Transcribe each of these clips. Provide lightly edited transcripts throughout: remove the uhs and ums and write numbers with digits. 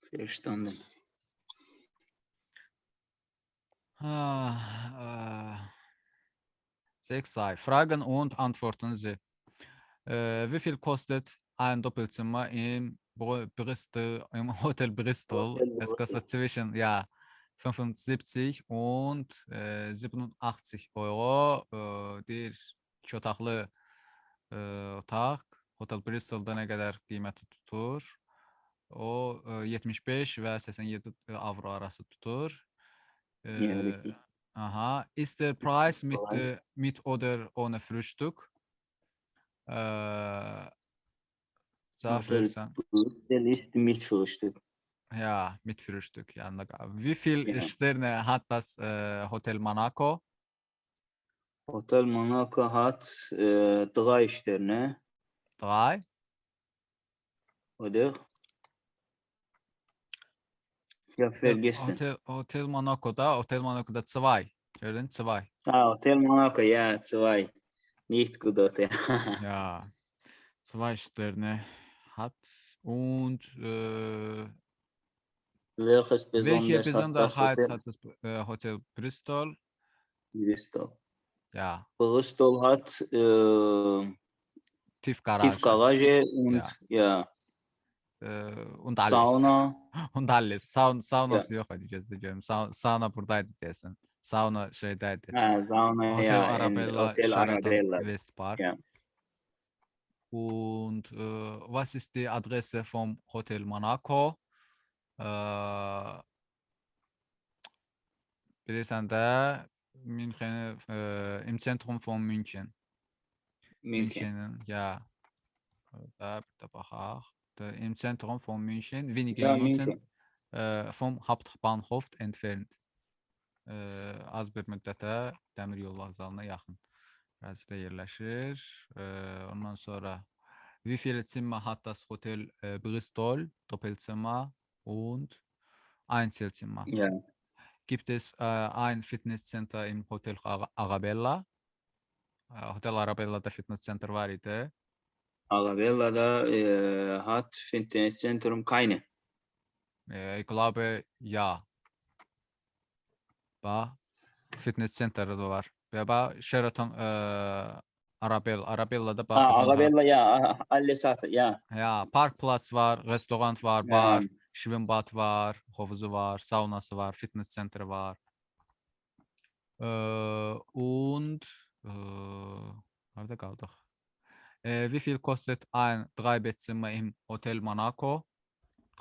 Verstanden. Ah, 6. Fragen und Antworten Sie. Wie viel kostet ein Doppelzimmer in Bristol, im Hotel Bristol? Hotel Es Brüssel. kostet zwischen 75 und 87 Euro. Bir iki otaqlı otaq Hotel Bristol'da nə qədər qiyməti tutur? O 75 və 87 avro arası tutur. Ja, richtig. Aha. Ist der Preis Preis. mit oder ohne Frühstück? Cevap Hotel verirsən. Brüssel ist mit Frühstück. Ja, mit Frühstück. Yanında qal. Wie viel Ja. Sterne hat das Hotel Monaco? Hotel Monaco hat 3 Sterne, 3. oder? Ich habe vergessen. Hotel Monaco'da 2. Gördün? 2. Hotel Monaco, ja, 2. Nicht gut Hotel. Ja. 2 Sterne hat und Welches welche besonders hat das Besonderheit Hotel? hat das Hotel Bristol? Bristol. Ja, Bristol hat Tiefgarage. Tiefgarage und ja, Und alles. Sauna. Und alles. Saunası yok açıkçası diyorum. Sauna buradaydı desin. Sauna şeydeydi. Sauna, Hotel ja, in Arabella, Hotel Sheraton Arabella. Westpark. Ja. Und was ist die Adresse vom Hotel Monaco? Bilirsən də München, im Zentrum von München. Münchenin, ja. Da bir də baxaq. Im Zentrum von München, wenige Ja, Minuten München. vom Hauptbahnhof entfernt. Az bir müddətə dəmir yol vağzalına yaxın ərazidə yerləşir. Ondan sonra wie viele Zimmer hat das Hotel Bristol? Doppelzimmer und Einzelzimmer. Ja. Gibt es ein Fitnesscenter im Hotel Arabella? Hotel Arabella'da Fitnesscenter var idi. Arabella'da hat Fitnesszentrum keine. Ich glaube, ja. Fitnesscenter da var. Ve Sheraton Arabella'da Arabella, ja, alles hat, ja. Ya, Parkplatz var, restoran var, Ja. bar, schwimmbad var, havuzu var, saunası var, Fitnesscenter var. Und nerede kaldık? Wie viel kostet ein Dreibettzimmer im Hotel Monaco?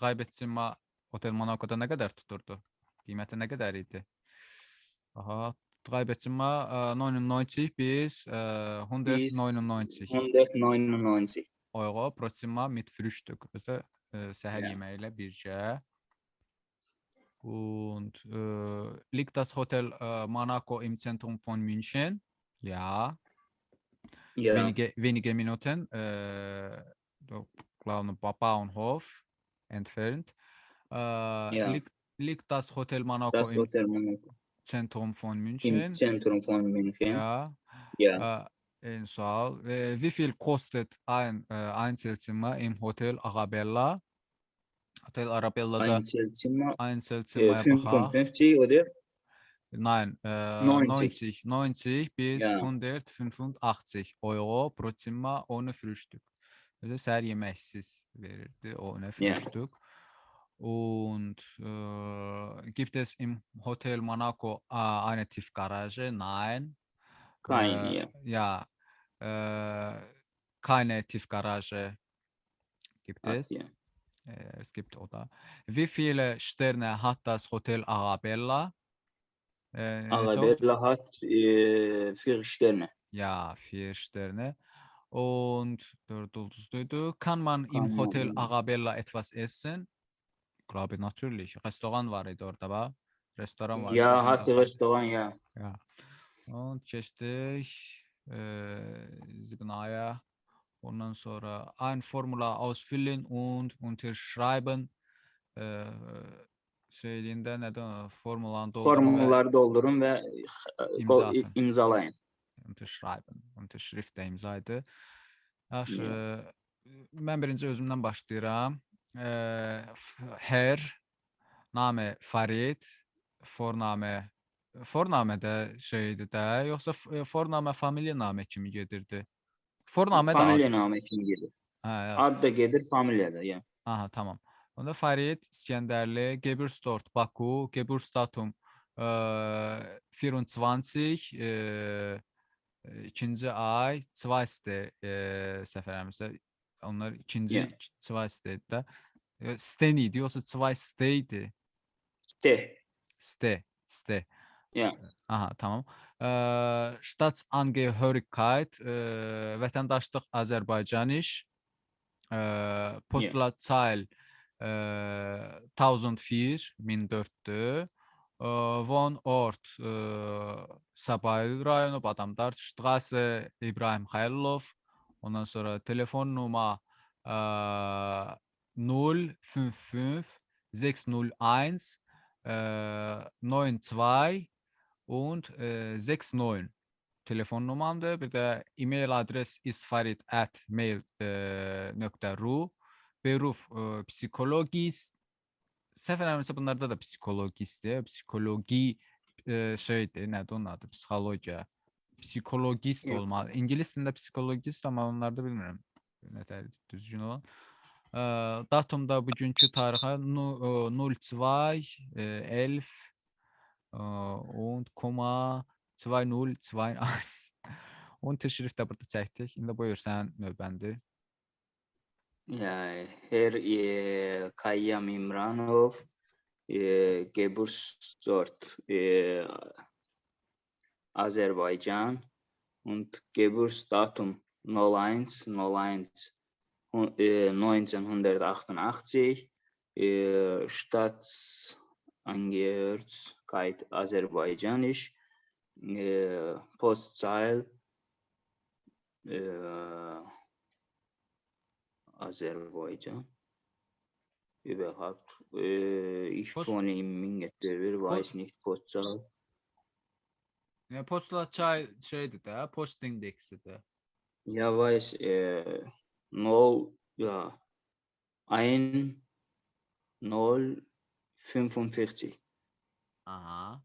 Dreibettzimmer Hotel Monaco'da nə qədər tuturdu? Qiyməti nə qədər idi? Aha, Dreibettzimmer 99 bis 199 199 Euro pro Zimmer mit Frühstück. Also səhər Ja. yeməyi ilə birgə. Und liegt das Hotel Monaco im Zentrum von München? Ja. Ja. Wenige Minuten. Bauernhof entfernt. Ja. Liegt das Hotel Monaco Das im Hotel Monaco Zentrum von im München? Zentrum von München. Ja. Ja. Wie viel kostet ein Einzelzimmer im Hotel Arabella? Hotel Arabella'da Einzelzimmer Einzelzimmer 55 oder? Nein, 90. 90 bis Ja. 185 Euro pro Zimmer ohne Frühstück. Also səhər yeməksiz verirdi ohne Frühstück. Und gibt es im Hotel Monaco eine Tiefgarage? Nein. Keine, ja. Ja, keine Tiefgarage gibt es. Ja. Es gibt oder. Wie viele Sterne hat das Hotel Arabella? Arabella hat 4 Sterne. Ja, 4 Sterne. Und kann man im Hotel Arabella etwas essen? Ich glaube natürlich. Restoran var idi orada var. Restoran var. Ja, hat Restaurant, ja. Ja. Und geçtik Signaya. Ondan sonra ein Formular ausfüllen und unterschreiben. Şeyliğinde neden formulanı Formuları doldurun ve imza atın. imzalayın. Unterschreiben. Unterschrift də imza idi. Yaxşı. Mən birinci özümdən başlayıram. Herr, Name Farid, Forname də şeydi də, yoxsa forname familiya namə kimi gedirdi? Forname də ad. Familiya namı kimi gedir. Hə, Ad da gedir, familiya da, yəni. aha, tamam. Onda Farid İskəndərli, Geburtsort Baku, Geburtsdatum 24 ikinci ay, Zweiste səhv eləmirəmsə, onlar ikinci Yəni, Zweiste də. Sten idi, yoxsa Zweiste idi? Ste. yəni. Aha, tamam. Staatsangehörigkeit, vətəndaşlıq Azərbaycaniş, Postleitzahl 1004-dür. Wohnort Sabail rayonu, Badamdar, Straße İbrahim Xəlilov. Ondan sonra telefon numara 055 601 92 und 69 telefon numaramdır. Bir də e-mail adres isfarid@mail.ru. Beruf psikologist. Səhv eləmirəmsə bunlarda da psikologistdir. Psikoloji şeydir, nədir onun adı? Psixologiya. Psikologist olmalı. İngilis dilində psikologist, amma onlarda bilmirəm nətər düzgün olan. Datumda bugünkü tarixə 02 11 und 2021. Onun təşrif də burada çəkdik. İndi buyur sən növbəndir. Yəni, Her Kayyam İmranov, Geburtsort Azerbaycan und Geburtsdatum 01 1988, Staatsangehörigkeit Azerbaijanisch, Postzahl Azerbaycan. Überhaupt, ich wohne in Mingetöver, weiß nicht, Postzahl. Postla çay şeydir də, post indeksidir. Ja, weiß, 0, ja, 1045. Aha.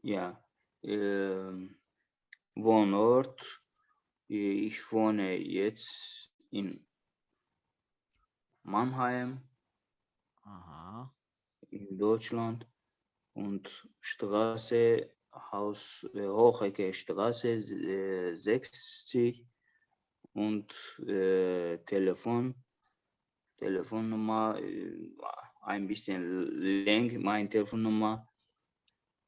Ja, Wohnort, ich wohne jetzt in Mannheim, Aha. in Deutschland, und Straße, Hochecke Straße 60 und Telefonnummer ein bisschen lang, meine Telefonnummer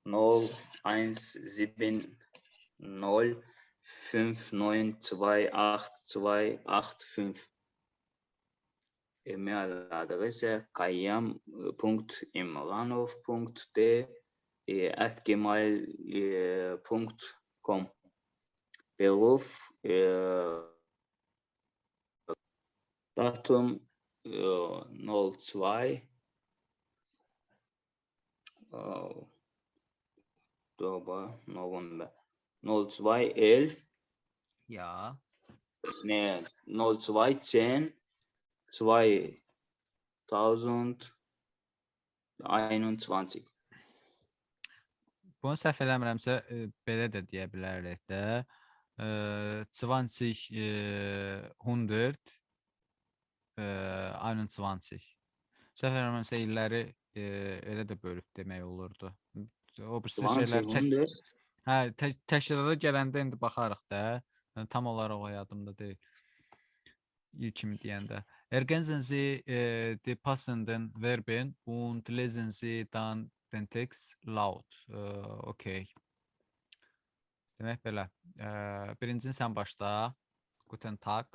0170 59288285. E-mail adresse kayyam.imranov.de@gmail.com. Beruf Datum 02 November 0211 Ya. ne 0210 2021. Bunu səhv eləmirəmsə belə də deyə bilərik də. 20 100 21. Səhv eləmirəmsə illəri elə də bölüb demək olurdu. O birisi şeylər təkrara gələndə indi baxarıq da. Tam olaraq o yadımda deyil. İlk kimi deyəndə. Ergänzen Sie die passenden Verben und lesen Sie dann den Text laut. Okay. Demək belə. Birincini sən başla. Guten Tag.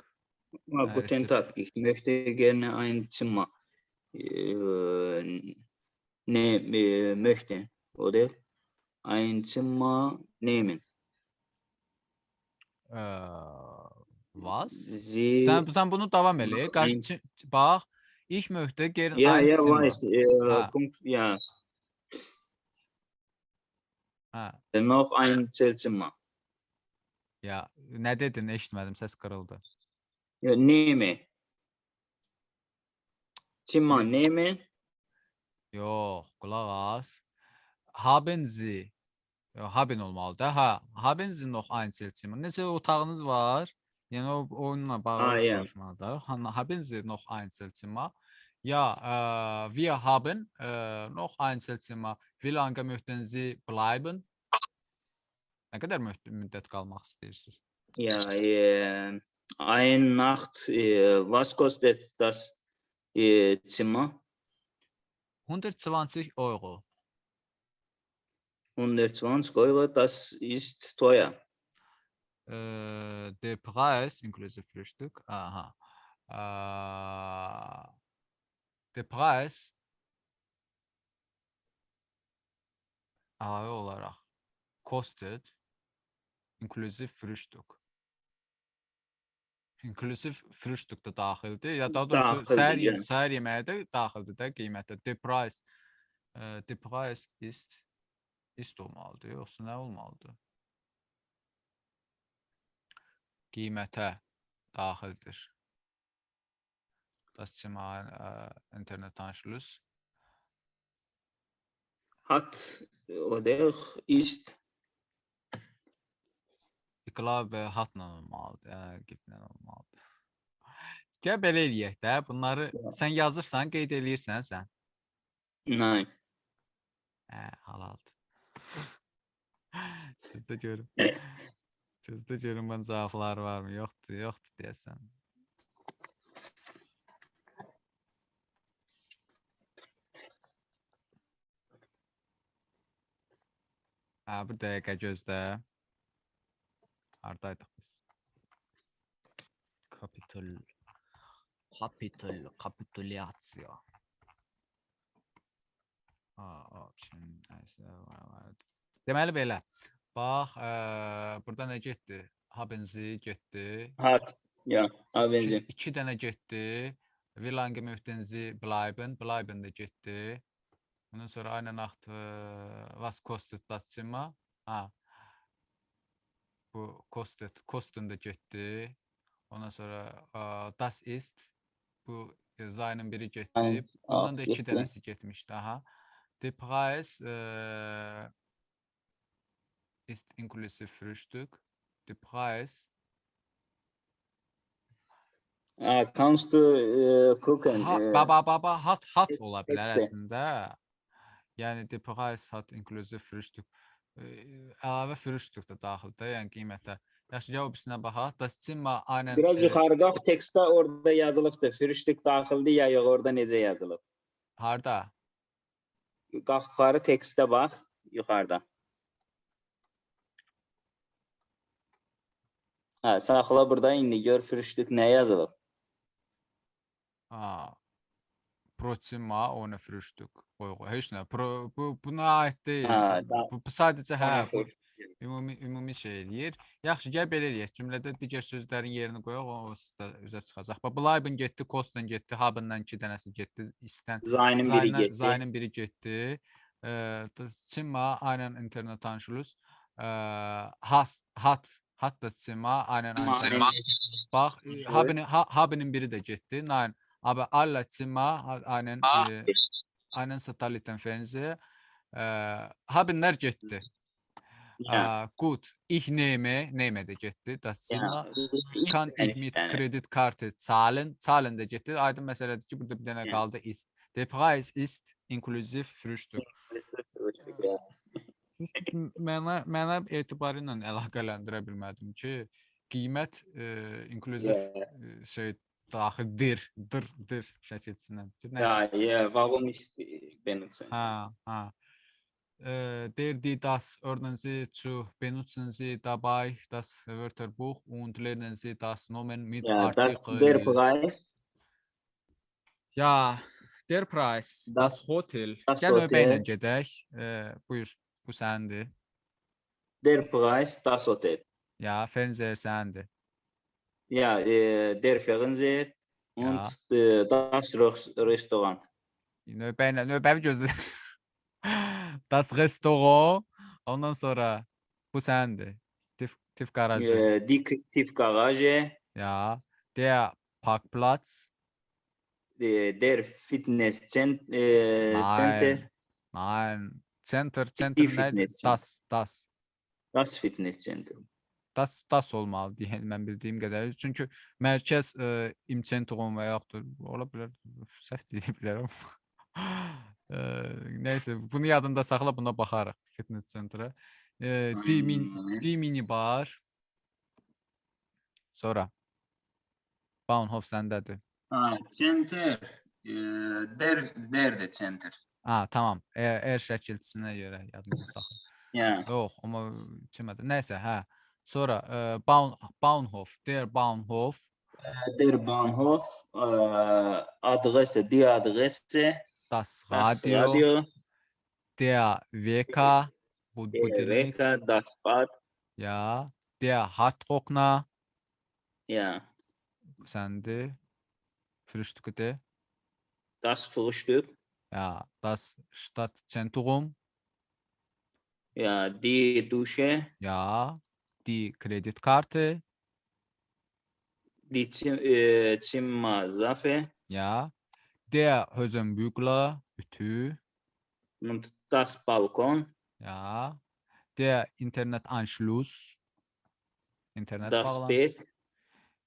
Guten Tag, ich möchte gerne ein Zimmer möchten, oder? Ein Zimmer nehmen. Was? Sie Sen bunu davam elə. Bax, ich möchte gerne ja, ein ja, Zimmer. weiß, Punkt, ja. Ha. Noch ein Zimmer. Ya, nə dedin? Eşitmədim, səs qırıldı. Ja, nehme. Zimmer nehmen. Yox, qulaq as. Haben Sie. Yox, haben olmalıdır. Ha, haben Sie noch ein Zimmer? Neçə otağınız var? Yəni o onunla bağlı Ja. soruşmalıdır. Haben Sie noch ein Zimmer? Ja, wir haben noch ein Zimmer. Wie lange möchten Sie bleiben? Nə qədər müddət qalmaq istəyirsiniz? Ja, eine Nacht, was kostet das Zimmer? 120 Euro. 120 Euro, das ist teuer. Der Preis inklusive Frühstück. Aha. Der Preis əlavə olaraq kostet inklusive Frühstück. İnklusiv Frühstück da daxildir. Ya daha doğrusu Daxildir, səhər yeməyi də daxildir də qiymətdə. The price ist olmalıdır, yoxsa nə olmalıdır? Qiymətə daxildir. Das Zimmer Internetanschluss. Hat oder ist. Ich glaube, hatla olmalıdır, gitlə olmalıdır. Gəl belə eləyək də, bunları sən yazırsan, qeyd eləyirsən sən. Nein. Halaldır. Gözdə görüm. Gözdə görüm bunun cavabları varmı? Yoxdur deyəsən. Bir dəqiqə gözlə. Hardaydıq biz? Kapitulyasiya. Deməli belə. Bax, burada nə getdi? Haben Sie getdi. Hat, ja, haben Sie. 2 dənə getdi. Wie lange möchten Sie bleiben? Bleiben də getdi. Ondan sonra eine Nacht was kostet das Zimmer? Bu kosten da getdi. Ondan sonra das ist. Bu Zay'nın biri getdi. Bundan da 2 dənəsi getmişdi. Der Preis ist inklusive Frühstück. Der Preis. Kannst du gucken? Hat ola bilər əslində. Yəni der Preis hat inklusive Frühstück. Əlavə Frühstück da daxildir, yəni qiymətə. Yaxşı, gəl o birisinə baxaq. Das Zimmer aynen. Biraz yuxarıda tekstdə orada yazılıbdır. Frühstück daxildir ya yox, orada necə yazılıb? Harda? Yuxarı tekstdə bax, yuxarıda. Saxla burada, indi gör Frühstück nə yazılıb? Pro Zimmer ohne Frühstück. Heç nə. Buna aid deyil. Bu sadəcə ümumi şey eləyir. Yaxşı, gəl belə eləyək. Cümlədə digər sözlərin yerini qoyaq, o sizdə üzə çıxacaq. Bleiben getdi, kosten getdi, haben'dan 2 dənəsi getdi, istən Zay'nın biri getdi. Zimmer aynen Internetanschluss. Hat das Zimmer aynen. Bax, haben'in biri də getdi. Nein, aber alle Zimmer aynen Satelliten Fernseher. Haben'lər getdi. Gut, ich nehme də getdi, das Zimmer. Kann ich mit Kreditkarte zahlen? Zahlen də getdi. Aydın məsələdir ki, burada bir dənə qaldı ist. Der Preis ist inklusiv Frühstück. Mənə etibarı ilə əlaqələndirə bilmədim ki, qiymət inklusiv şey daxildir, dir şəkilçisindən. Ja, warum ist benutzen? Das ordnen Sie zu, benutzen Sie dabei das Wörterbuch und lernen Sie das Nomen mit Artikel. Der Preis. Ja, der Preis, das Hotel. Gəl növbəylə gedək. Buyur, bu səndir. Der Preis, das Hotel. Ja, Fernseher səndir. Ja, der Fernseher und das Restaurant. Növbəvi gözlə. Das Restaurant. Ondan sonra bu səndir. Tiefgarage. Die Tiefgarage. Ja, der Parkplatz. der Center, Nein. Center die neydi? Fitness Center. Das Fitness Center. Das olmalı diye mən bildiyim qədərilə. Çünki mərkəz imçentrum və yaxud da ola bilər, səhv deyə bilərəm. Nəysə, bunu yadında saxla, buna baxarıq fitness centerə. D mini bar. Sonra Baunhof səndədir. Center, der de center. Tamam. Şəkilçisinə görə yadında saxla. Ya. Yox, amma demədim. Nəysə, hə. Sonra Baunhof, der Baunhof. Der Bahnhof, Adresse, die Adresse, Das das Radio, Radio, der WK, bu der direkt. Wecker, das Bad, Ja, der Hardrockner, ja, səndi. Frühstückte. das Frühstück, Ja, das Stadtzentrum. ja, die Dusche, Ja, die Kreditkarte. die Zimmersache Ja, der Hosenbügler, Ütü. und das Balkon, Ja, der Internetanschluss. das Bett,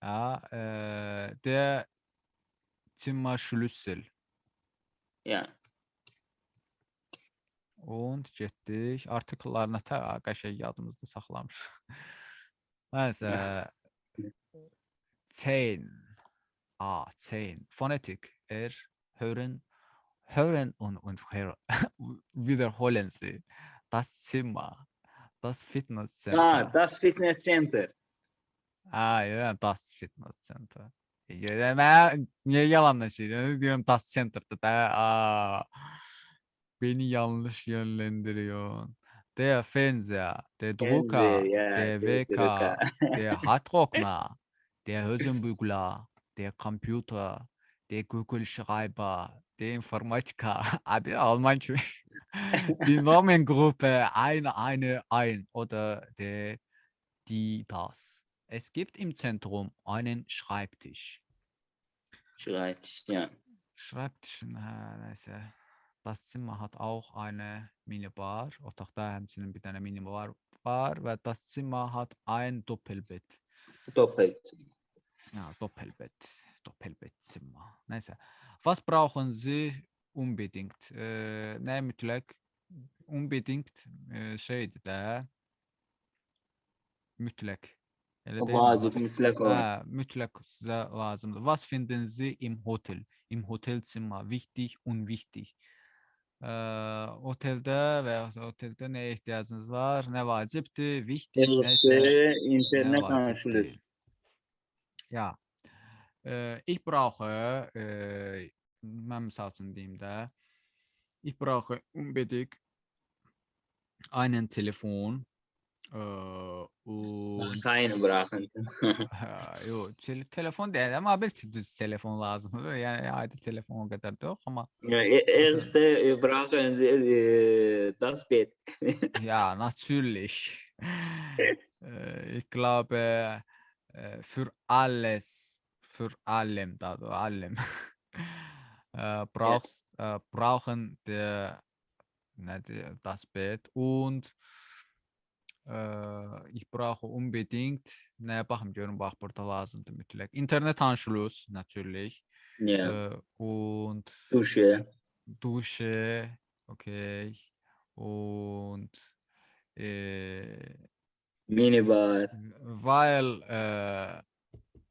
Ja, der Zimmerschlüssel. ja. Und getdik. Artikellarına qəşəng yadımızda saxlamış. Nəysə. 10. 10. Phonetik. Hören und wiederholen Sie. Das Zimmer. Das Fitnesscenter. Das Fitness Center. Ja, das Fitnesscenter. Mən niyə yalanlaşıram? Diyorum das center'da da. Beni yanlış yönlendiriyor. Der Fernseher, der Drucker, ja, der Wecker, der Hardrockner, der Hosenbügler, der Computer, der Kugelschreiber, der Informatiker, abi Almanca, die Normengruppe, ein oder die das. Es gibt im Zentrum einen Schreibtisch. Schreibtisch, ja. Schreibtischen, neyse. Das Zimmer hat auch eine Minibar. Otaqda həmçinin bir dənə minibar var və das Zimmer hat ein Doppelbett. Doppelt. Ja, Doppelbettzimmer. Neyse. Was brauchen Sie unbedingt? Nə mütləq? Unbedingt şeydir də. Mütləq. Vacib, mütləq olan. Mütləq sizə lazımdır. Was finden Sie im Hotel? Im Hotelzimmer wichtig, unwichtig. Oteldə və ya oteldə nəyə ehtiyacınız var? Nə vacibdir? Wichtig nəysə? İnternet anşlüs. Ja. Ich brauche, mən misal üçün deyim də, ich brauche unbedingt einen Telefon. Keine brauchen. Yo, telefon deyil, mobil düz telefon lazımdır. Yəni adi telefon o qədər də yox, amma Erste brauchen Sie das Bett. ja, natürlich. Ich glaube, für allem, brauchen das Bett und ich brauche unbedingt, nə baxım görüm bax burada lazımdır mütləq. Internetanschluss natürlich. Ja. Und Dusche, okay. Und Minibar.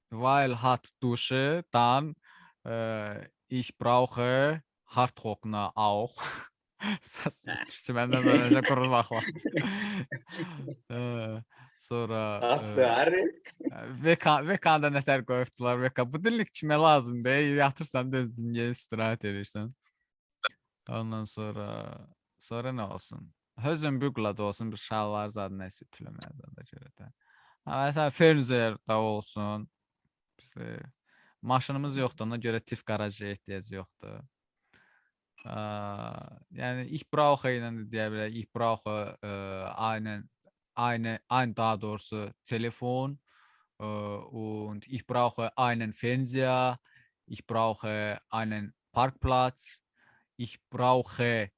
Weil hat Dusche, dann ich brauche Hardrockner auch. Məndən öyrəncə qurulmaq var. Sonra VK-da nətər qoyubdular VK. Bu dinlik kimə lazımdır? Yatırsan da öz dünyaya istirahət edirsən. Ondan sonra nə olsun? Hosenbügler da olsun, bir şalvar zadı nəsə ütüləməyə da görə də. Məsələn, Fernseher da olsun. Maşınımız yoxdur, ona görə tif garajı ehtiyac yoxdur. Yani ich brauche deyə bilər. Ich brauche daha doğrusu Telefon und ich brauche einen Fernseher. Ich brauche einen Parkplatz. Ich brauche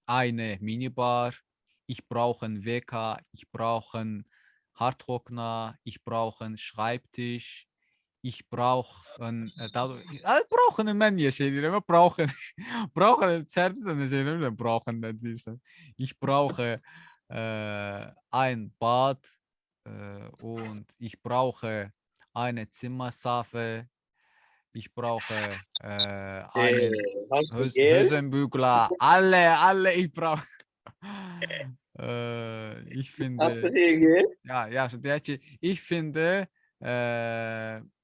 eine Minibar. Ich brauche einen Wecker. Ich brauche einen Hardtrockner. Ich brauche einen Schreibtisch. Ich brauche einen... brauchen ben şeyleri ama brauchen. Brauchen servisine şeyleri de brauchen ne diyorsan. Ich brauche ein Bad und ich brauche eine Zimmersafe. Ich brauche einen Hast du Geld? Hosenbügler. Alle, ich brauche. Ich Hast du finde, hier Geld? ja,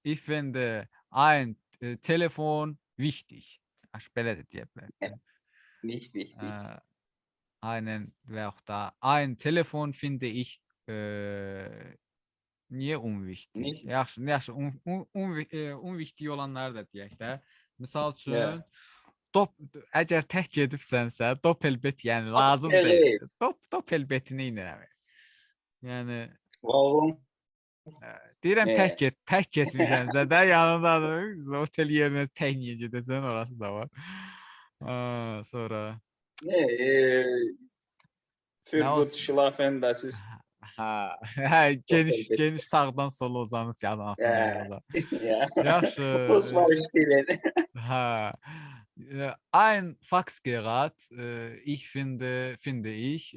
ich finde ein Telefon wichtig. Böyle diyebilirim. Nicht wichtig. Ve auch da ein Telefon finde ich niye unwichtig? Nicht, Yaxşı, unwichtig olanları da deyək də. Misal ja. üçün, əgər tək gedibsənsə, doppelbet yəni Çok lazım deyil. şey. Doppelbetini indirəm. Yəni Warum? deyirəm Evet. tək getmişənsə də yanında otel yerinə tək niyə gedəsən, orası da var. Sonra Ne, für nə gut olsun? schlafen, das ist Geniş Doppelbett. sağdan sola uzanıb yanarsın Ja, orada. ja. Yaxşı. Fußball spielen. Ha. Ein Faxgerät, finde ich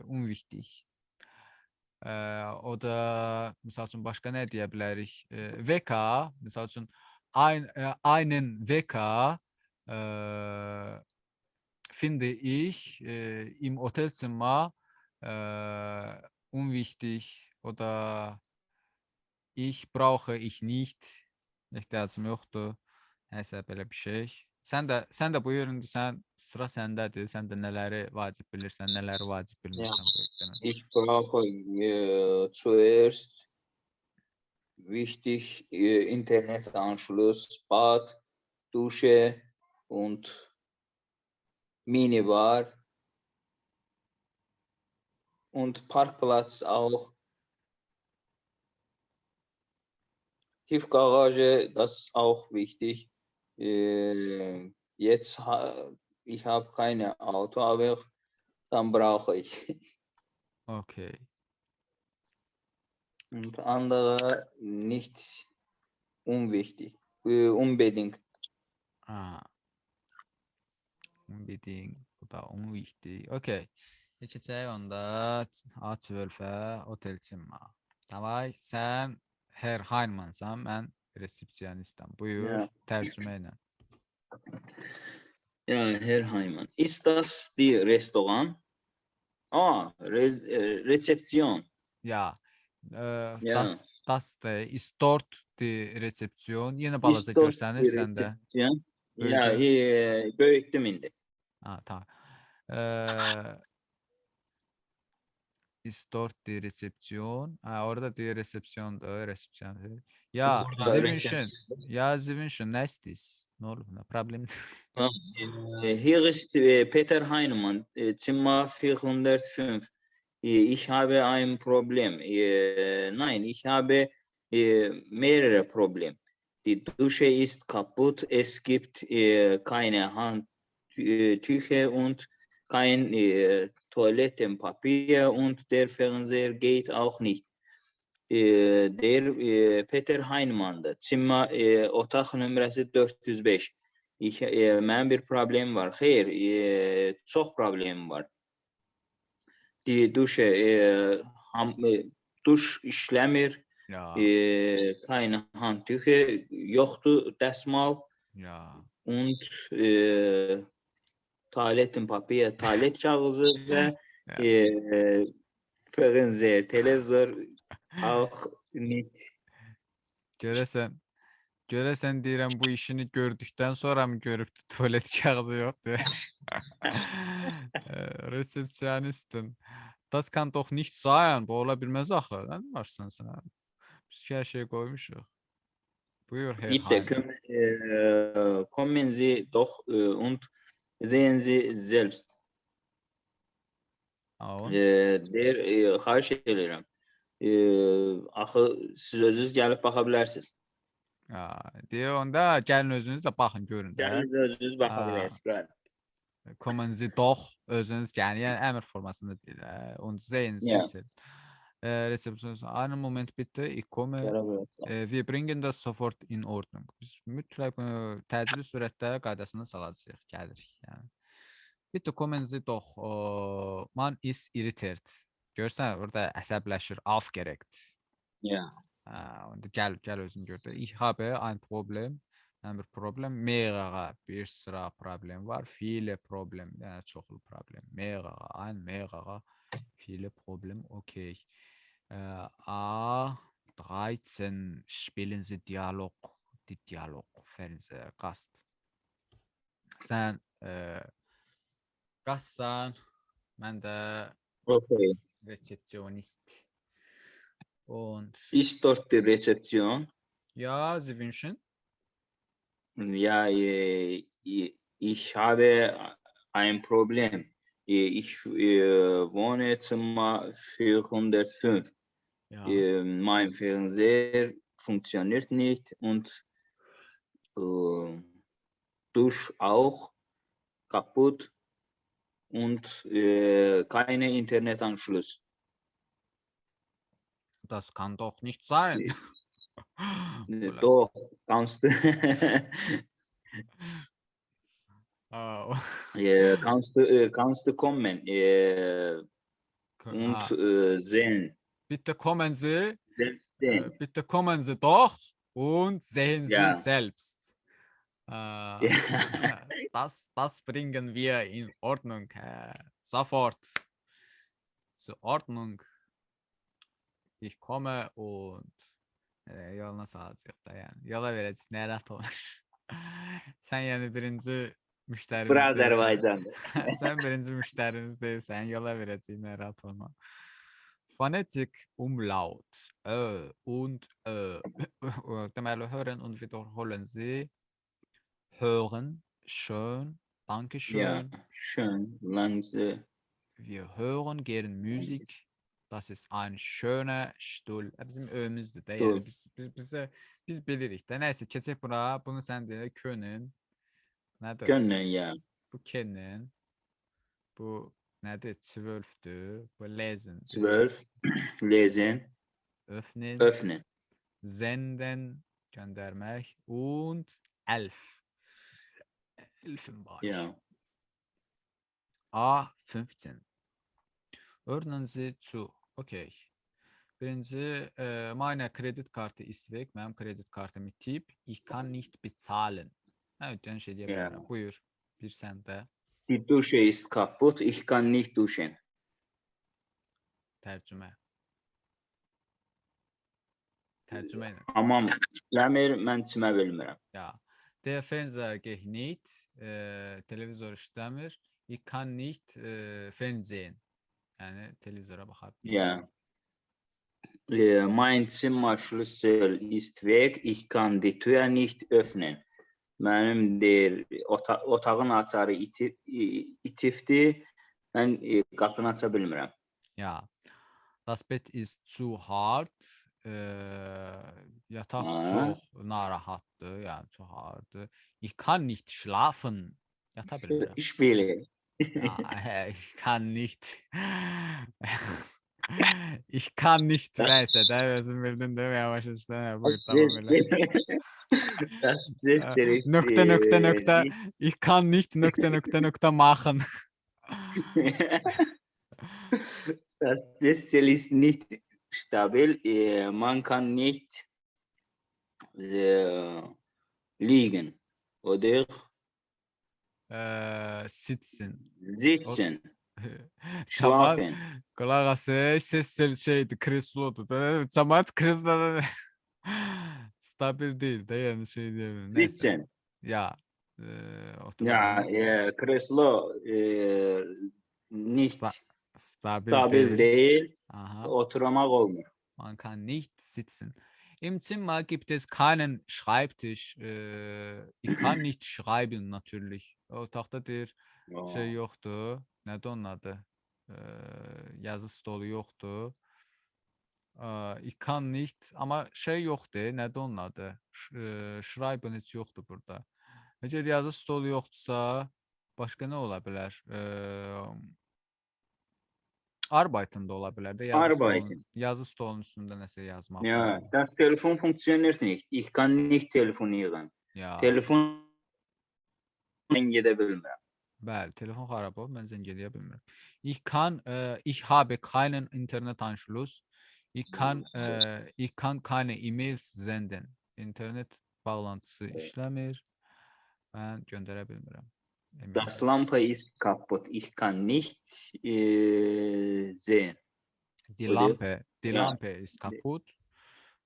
unwichtig. Oder misal üçün başqa nə deyə bilərik? VK, misal üçün einen VK finde ich im Hotelzimmer unwichtig oder ich nicht. İhtiyacım yoxdur. Nəsə belə bir şey. Sən də buyur, indi sıra səndədir. Sən də nələri vacib bilirsən, nələri vacib Ja, bilmirsən bu ildən. ich brauche zuerst wichtig Internetanschluss, Bad, Dusche und Minibar und Parkplatz auch. Tiefgarage, das ist auch wichtig. Jetzt ich habe keine Auto, aber dann brauche ich. Okay. Und andere nicht unwichtig, unbedingt. Unbedingt. Bu da unwichtig. Okay. Keçək onda A12 Hotelzimmer. Davay, sən Herr Heimansan, mən resepsiyonistim. Buyur, Ja. tərcümə ilə. Ja, Herr Heimann. Ist das die Restaurant? Rezeption. Ja. Ja. Das ist dort die Rezeption. Yenə Ist balaca dort die görsənirsən də. Rezeption? Ja, Böyüdü. hier büyüktüm indi. Tamam. Ist dort die Rezeption? Orada die Rezepsiyondur, resepsiyon. Ya, Sie wünschen, nə istəyirsən? Nə olub? Nə problem? Hier ist Peter Heinemann, Zimmer 405. Ich habe ein Problem. Nein, ich habe mehrere Probleme. Die Dusche ist kaputt, es gibt keine Handtücher und kein Toilettenpapier und der Fernseher geht auch nicht. Der Peter Heinemann'da Zimmer otaq nömrəsi 405. Mənim bir problem var. Xeyr, çox problem var. Die Dusche, duş işləmir. Ya. Keine Handtücher, yoxdur dəsmal. Ya. Und Toilettenpapier, tuvalet kağızı və Fernseher, televizor auch nicht. Görəsən deyirəm bu işini gördükdən sonra mı görübdü tuvalet kağızı yoxdur? Resepsiyonistin. Das kann doch nicht sein. Bu ola bilməz axı. Nə varsan sən? Biz hər şey qoymuşuq. Buyur, Herr Bitte kommen Sie doch und sehen Sie selbst. Xahiş edirəm. Axı siz özünüz gəlib baxa bilərsiniz. Deyə onda gəlin özünüz də baxın, görün də. Gəlin özünüz baxa bilərsiniz. Kommen Sie doch özünüz gəlin. Yəni əmr formasında deyil. Und sehen Sie Ja. es. Rezepsiyon. Einen Moment bitte. Ich komme. Gələ bilərsiniz. Wir bringen das sofort in Ordnung. Biz mütləq bunu təcili surətdə qaydasına salacağıq, gəlirik. Yəni. Bitte kommen Sie doch. Man ist irritiert. Görsən, orada əsəbləşir, aufgeregt. Ja. Onda gəl özün gör də. Ich habe ein Problem. Yəni bir problem, mehrere bir sıra problem var. Viele problem, yəni çoxlu problem. Mehrere, viele problem. Okay. A13 spielen Sie Dialog. Die Dialog, Fernseher, Gast. Sən qastsan, mən də Okay. Rezeptionist. Und Ist dort die Rezeption? ja, Sie wünschen? Ja, ich habe ein Problem. Ich wohne Zimmer 405. Ja. Mein Fernseher funktioniert nicht und Dusch auch kaputt und keine Internetanschluss. Das kann doch nicht sein. Doch, kannst du, kannst du kommen und sehen. Bitte kommen Sie. Selbst sehen. Bitte kommen Sie doch und sehen Ja. Sie selbst. Ja. Das bringen wir in Ordnung. Sofort. Zur Ordnung. Ich komme und yoluna salacaq da yəni. Yola verəcək, narahat olma. Sən yəni birinci müştərimiz Bura deyilsən. Azərbaycandır. Sən birinci müştərimiz deyilsən, yola verəcək, narahat olma. Phonetic Umlaut. Ö und ö. Deməli, hören und wiederholen Sie. Hören, schön, danke Ja, schön. schön, langsam. Wir hören gern Musik. Das ist ein schöner Stuhl. Bizim öyümüzdür də. Yəni biz bilirik də. Nəysə, keçək bura. Bunu sən deyək, können. Nədir? Können, ja. Bu kennen. Bu nədir? 12'dür. Bu lesen. 12, lesen, Öffnen. öffnen. Senden, göndermək. Und 11. 11 var. Ja. A15. Hören Sie zu. Okay. Birinci, meine Kreditkarte ist weg. Mənim kredit kartım itib. Ich kann nicht bezahlen. Hə, ödəyən şey deyə bilərəm. Buyur. Bir səndə. Die Dusche ist kaputt, ich kann nicht duschen. Tərcümə. Tərcümə ilə. Hamam işləmir, mən çimə bilmirəm. Ja. Der Fernseher geht nicht. Televizor işləmir. Ich kann nicht Fernsehen. Yəni televizora baxa bilmirəm. Ja. Mein Zimmerschlüssel ist weg, ich kann die Tür nicht öffnen. Mənim deyir, otağın açarı itifdi, mən qapını aça bilmirəm. Ja. Das Bett ist zu hart. Yataq çox narahatdır, yəni çox ağırdır. Ich kann nicht schlafen. Yata bilmirəm. Ich spiele. Ich kann nicht. Ich kann nicht. Neyse de özüm bildin değil mi? Yavaş üstüne. Buyur tamam öyle. Nokta. Ich kann nicht nokta machen. Das Sessel ist nicht stabil. Man kann nicht liegen oder Sitzen. sitzen. Tamam. Schlafen. Kulak ası ses şeydi, kreslodu da. Tamam, kreslodu. Stabil değil de yani şey diyebilirim. Sitzen. Ya. Ja, kreslo nicht stabil değil. Aha. Oturmak olmuyor. Man kann nicht sitzen. Im Zimmer gibt es keinen Schreibtisch. Ich kann nicht schreiben natürlich. Otaqdadır. Şey yoktu. Nədir onun adı? Yazı stolu yoktu. Ich kann nicht. Amma şey yoxdur. Nədir onun adı? Schreiben heç yoxdur burada. Əgər yazı stolu yoxdursa, başqa nə ola bilər? Arbeiten da ola bilər də Arbeiten. yazı stolunun üstündə nəsə yazmaq. Ja, das Telefon funktioniert nicht. Ich kann nicht telefonieren. Ya. Telefon mən gedə bilmirəm. Bəli, telefon xarab olub, mən zəng edə bilmirəm. Ich habe keinen Internetanschluss. Ich kann keine E-Mails senden. İnternet bağlantısı işləmir. Mən göndərə bilmirəm. Das Lampe ist kaputt. Ich kann nicht sehen. Die Oder? Lampe ist kaputt.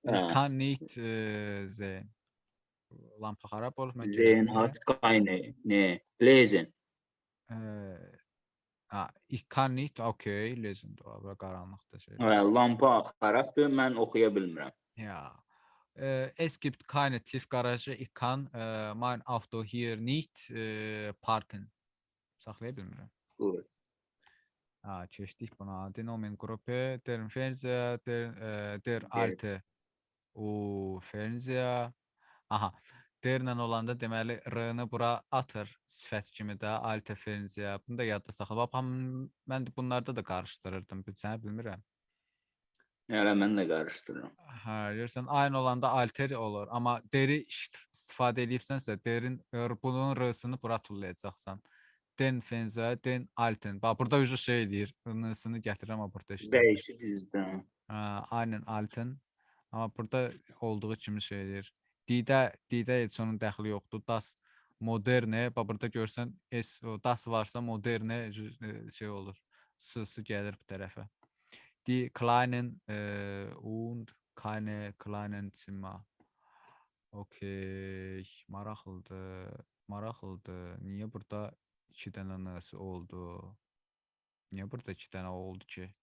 Ich Ja. kann nicht sehen. Lampa xarab olub, mən Sehen hat keine. Nee, lesen. Ich kann nicht, okay, lesen. Doğru, qaranlıqda şey. Lampa xarabdır, mən oxuya bilmirəm. Ja. Es gibt keine Tiefgarage. Ich kann mein Auto hier nicht parken. Saxlaya bilmirəm. Gut. Keçdik buna. Die Nomengruppe, der Fernseher, der alte Fernseher. Aha. Derlə olanda deməli R-nı bura atır sifət kimi də alte Fernseher. Bunu da yadda saxla. Mən bunlarda da qarışdırırdım. Sən bilmirəm. Hələ mən də qarışdırıram. Hə, görürsən, aynı olanda alter olur. Amma deri istifadə edibsənsə, derin bunun R-sını bura tullayacaqsan. Den Fernseher, den alten. Bax, burada üzü şey deyir. N-sını gətirir, amma burada işte. Dəyişir düzdən. Aynen alten. Amma burada olduğu kimi şey deyir. Didə heç onun dəxli yoxdur. Das moderne. Bax, burada görsən, das varsa moderne şey olur. S-sı gəlir bu tərəfə. Die kleinen und keine kleinen Zimmer. Okay, maraqlıdır. Niyə burada 2 dənə nəsə oldu? Niyə burada 2 dənə oldu ki?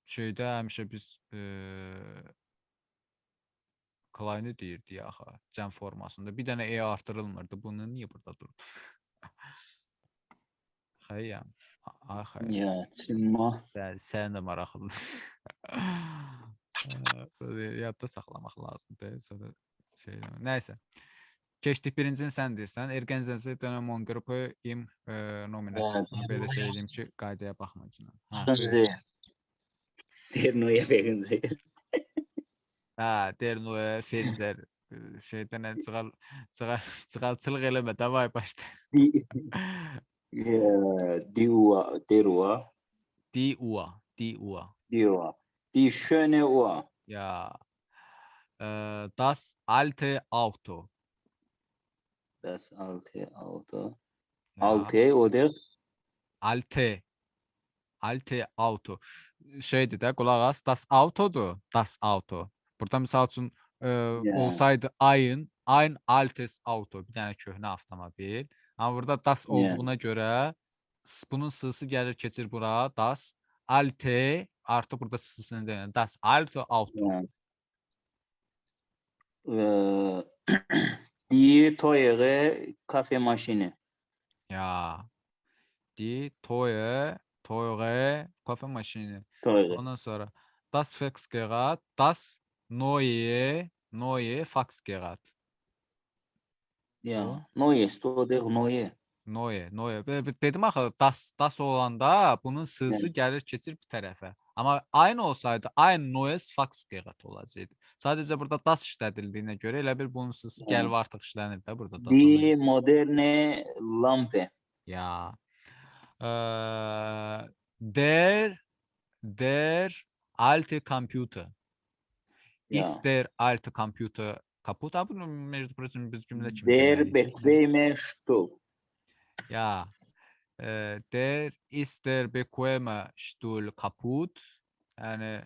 Şeydə həmişə biz kleini deyirdik axı, cəm formasında. Bir dənə E artırılmırdı. Bunu niyə burada durdu? Xəyyəm. Ya, Zimmer. Sən də maraqlıdır. Yadda saxlamaq lazımdır. Sonra şey, nəysə. Keçdik birincini sən deyirsən. Ergänzense dönem grupu im nominat. Belə şey edeyim ki, qaydaya baxmayacağam. Ternoya benziyor. Der neue Fernseher. Şeydən çıxalçılıq eləmə, davay başla. Die Uhr. Die schöne Uhr. Ja. Das alte Auto. Das alte Auto. Ja. Alte oder? Alte Auto. Şeydir də, qulaq as. Das Autodur. Das Auto. Burada misal üçün olsaydı ein altes Auto. Bir dənə köhnə avtomobil. Amma burada das olduğuna görə bunun s-sı gəlir, keçir bura. Das alte artı burada s-sını deyən. Das alte Auto. Die teure Kaffeemaschine. Ja. Die teure Kaffeemaschine. Teure. Ondan sonra das Faxgerät, das neue Faxgerät. Ja, neues oder neue. Neue. Dedim axı, das olanda bunun s-sı gəlir, keçir bu tərəfə. Amma aynı olsaydı, ein neues Faxgerät olacaqdı. Sadəcə burada das işlədildiyinə görə elə bil bunun s-sı gəlib artıq işlənir də burada. Die moderne Lampe. Ya. Der alte Computer. Ist der alte Computer kaputt? Aber mecburen biz cümle kimi Der bequeme Stuhl. Ya. Ist der bequeme Stuhl kaputt? Yani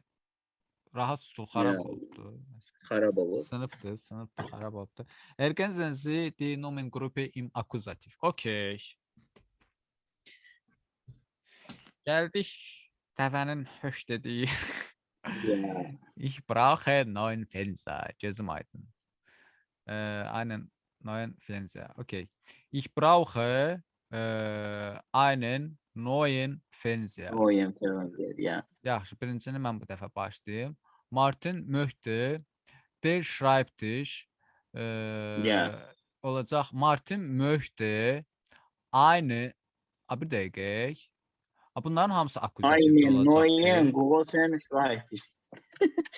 rahat stul xarab oldu. Xarab oldu. Sınıfdır, xarab oldu. Ergänzense die Nomengruppe im Akkusativ. Okay. Gəldik dəvənin höş dediyi. Ich brauche neuen Fernseher. Gözüm aydın. Einen neuen Fernseher. Okay. Ich brauche einen neuen Fernseher. Neuen Fernseher, ja. Yaxşı, birincisini mən bu dəfə başlayım. Martin möchte der Schreibtisch olacaq. Martin möchte eine bir dəqiqə. Bunların hamısı akuzativdə Einen olacaq neuen ki, großen Schreibtisch.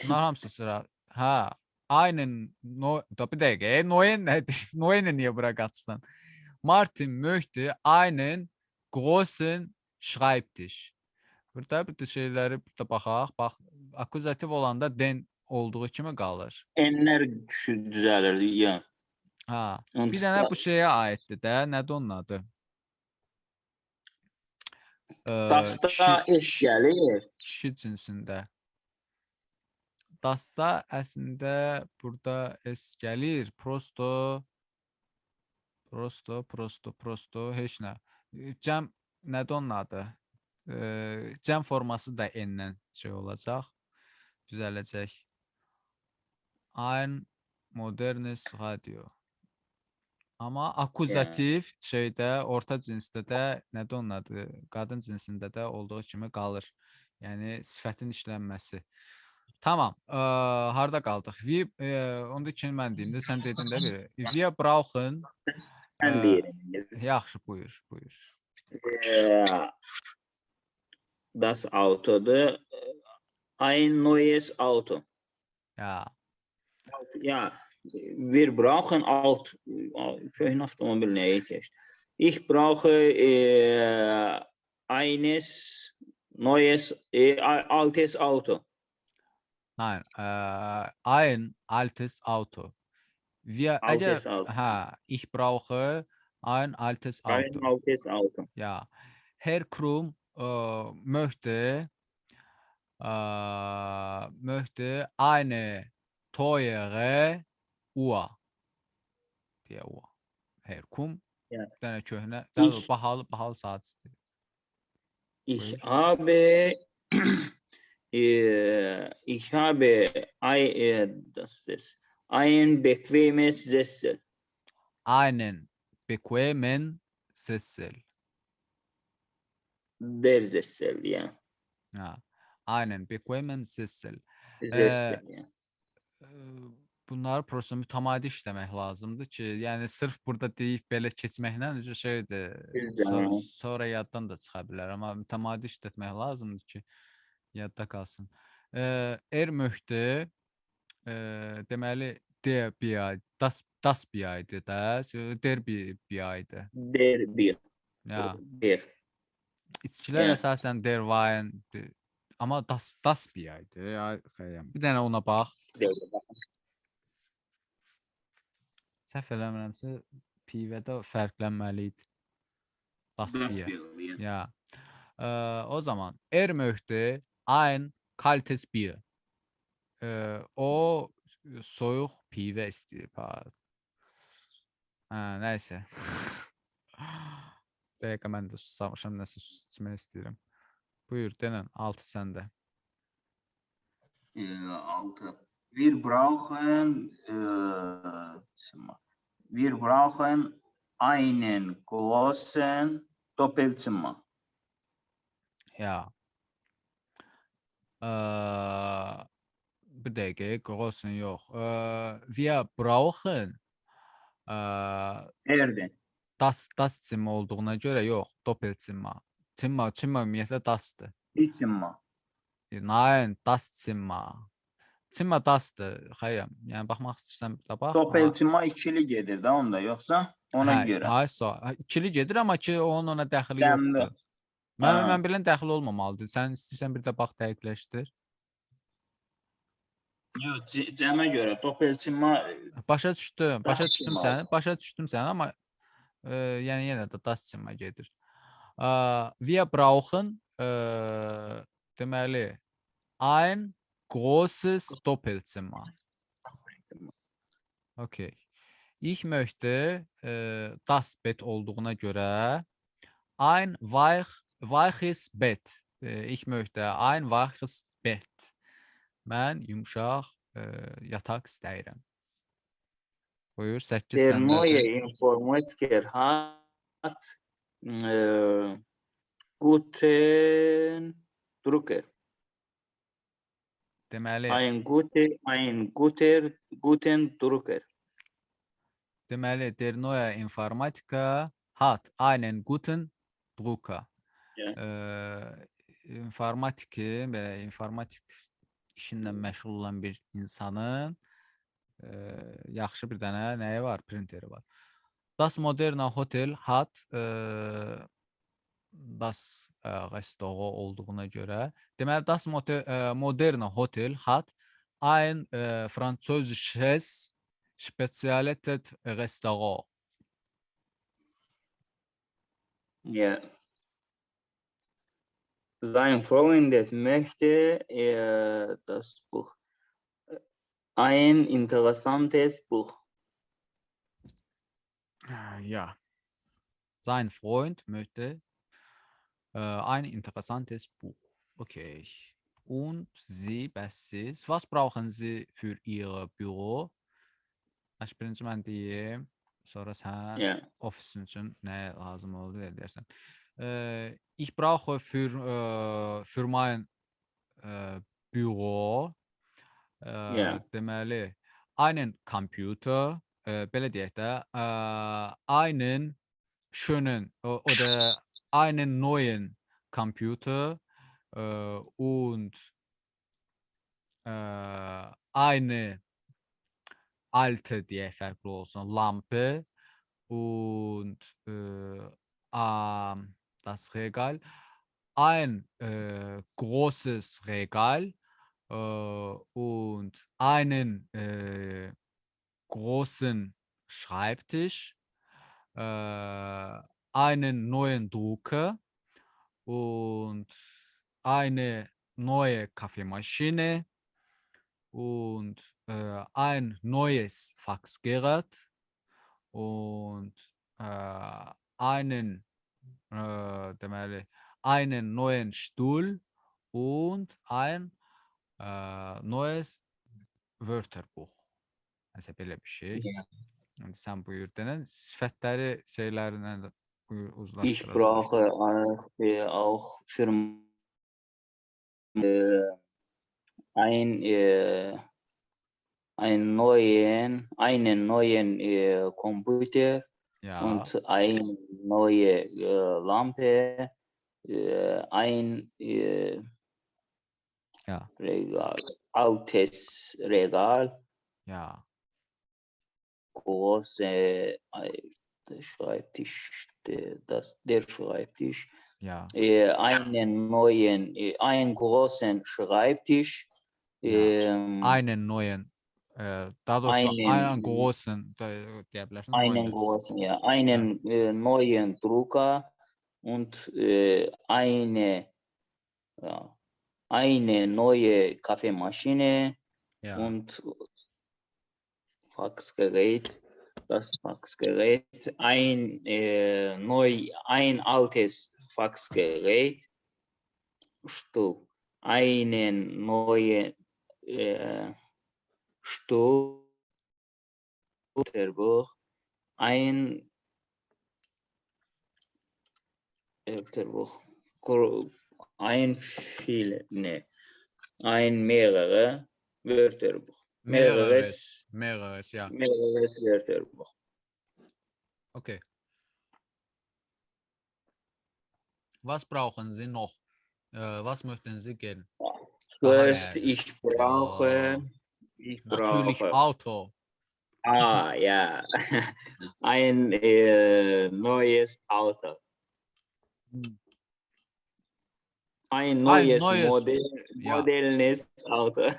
bunların hamısı sıra. Hə, einen bir dəqiqə. Neuen nədir? Neuen niyə bura qatırsan? Martin möchte einen großen Schreibtisch. Burada bir şeyləri burada baxaq. Bax, akuzativ olanda den olduğu kimi qalır. Enler düzəlir. Ya. Ha, Und bir dənə bu şeyə aiddir də. Nədir onun adı? Dasda es gəlir. Kişi cinsində. Dasda əslində burada es gəlir. Prosto heç nə. Cəm nədir onun adı? Cəm forması da n-dən şey olacaq. Düzələcək. Ein modernes radio. Amma akuzativ şeydə, orta cinsdə də nədir onun adı? Qadın cinsində də olduğu kimi qalır. Yəni sifətin işlənməsi. Tamam. Harda qaldıq? Onda üçün mən deyim də, sən dedin də biri. Wir brauchen Mən deyirəm. yaxşı, buyur. Das Auto'dur. Ein neues Auto. Ya. Ja, wir brauchen köhnə avtomobil nəyə ehtiyac? Ich brauche eines neues altes Auto. Nein, ein altes Auto. Altes Auto. Ich brauche ein altes Auto. Ein altes Auto. Ja. Herr Krum möchte eine teure Uhr. Diye Uhr. Herr Krum. Ja. Bir dənə köhnə, bahalı saat istəyir. Ich habe ein bequemes Sessel. Einen bequemen Sessel. Der Sessel, ja. Ja. Einen bequemen Sessel. Sessel, ja. Bunları prosta mütəmadi işləmək lazımdır ki, yəni sırf burada deyib belə keçməklə necə şeydir, sonra yaddan da çıxa bilər, amma mütəmadi işlətmək lazımdır ki, yadda qalsın. Möchte deməli der bir das bir'ydi də, der bir'ydi. Der bir. Ya. Der. İçkilər əsasən der wine, amma das bir'ydi. Bir dənə ona bax. Səhv eləmirəmsə, pivədə fərqlənməli idi. Das Bier. Ya. O zaman möchte ein kaltes Bier. O soyuq pivə istəyir. Nəysə. Dəqiqə mən də susamışam, nəsə içmək istəyirəm. Buyur, denən, 6 səndə. 6. Wir brauchen einen großen Doppelzimmer. Ja. Bir dəqiqə, großen yox. Wir brauchen Nerede? Das Zimmer olduğuna görə yox, Doppelzimmer. Zimmer ümumiyyətlə dasdır. Zimmer. Nein, das Zimmer. Zimmer dasdır, xəyəm. Yəni baxmaq istəyirsən də bax. Doppelzimmer ikili gedir də onda, yoxsa ona görə. İkili gedir, amma ki onun ona dəxili yoxdur. Mən bilən dəxil olmamalıdır. Sən istəyirsən bir də bax dəqiqləşdir. Yox, cəmə görə Doppelzimmer başa düşdüm səni, amma yəni yenə də das Zimmer gedir. Wir brauchen deməli ein großes Doppelzimmer. Okay. Ich möchte das Bett olduğuna görə ein weiches Bett. Ich möchte ein weiches Bett. Mən yumşaq yataq istəyirəm. Buyur, 8 Der səndədir. neue Informatiker hat guten Drucker. Deməli, Guten Drucker. deməli, der neue Informatiker hat einen guten Drucker. Yeah. İnformatiki, belə informatik işinlə məşğul olan bir insanın yaxşı bir dənə nəyi var? Printeri var. Das moderne Hotel hat das Restaurant olduğuna görə, deməli das moderne Hotel hat ein französisches Spezialität Restaurant. Ja. Sein Freund möchte das Buch. Ein interessantes Buch. Ja. Sein Freund möchte ein interessantes Buch. Okay. Und Sie, siz, was brauchen Sie für Ihr Büro? Birinci mən deyim, sonra sən Yeah. ofisin üçün nə lazım oldu deyərsən. Ich brauche für mein Büro Yeah. deməli einen Computer, belə deyək də, einen schönen oder einen neuen Computer und eine alte deyək fərqli olsun, Lampe und das Regal, ein großes Regal und einen großen Schreibtisch, einen neuen Drucker und eine neue Kaffeemaschine und ein neues Faxgerät und einen neuen Stuhl und ein neues Wörterbuch. Mesela belə bir şey. Yeah. Yəni sən buyur denən sifətləri şeylərindən Ich uzlaşdıracaq. brauche auch für einen neuen Computer Ya, und eine neue Lampe, ein ya, Regal, altes Regal, ya. große Schreibtisch, der Schreibtisch, Ya. einen großen Schreibtisch, Ja. Einen neuen, daha doğrusu einen großen deyə bilərsən. einen großen, ja, einen neuen Drucker und eine neue Kaffeemaschine Ya. und Faxgerät, das Faxgerät, ein altes Faxgerät, Stuhl, einen neuen Stuhl, ein mehrere Wörterbuch. Mehreres, ja. Mehreres Wörterbuch. Okay. Was brauchen Sie noch? Was möchten Sie gern? Zuerst, nerede? ich brauche Natürlich Auto. ja, ein neues Auto. Ein neues modernes Auto.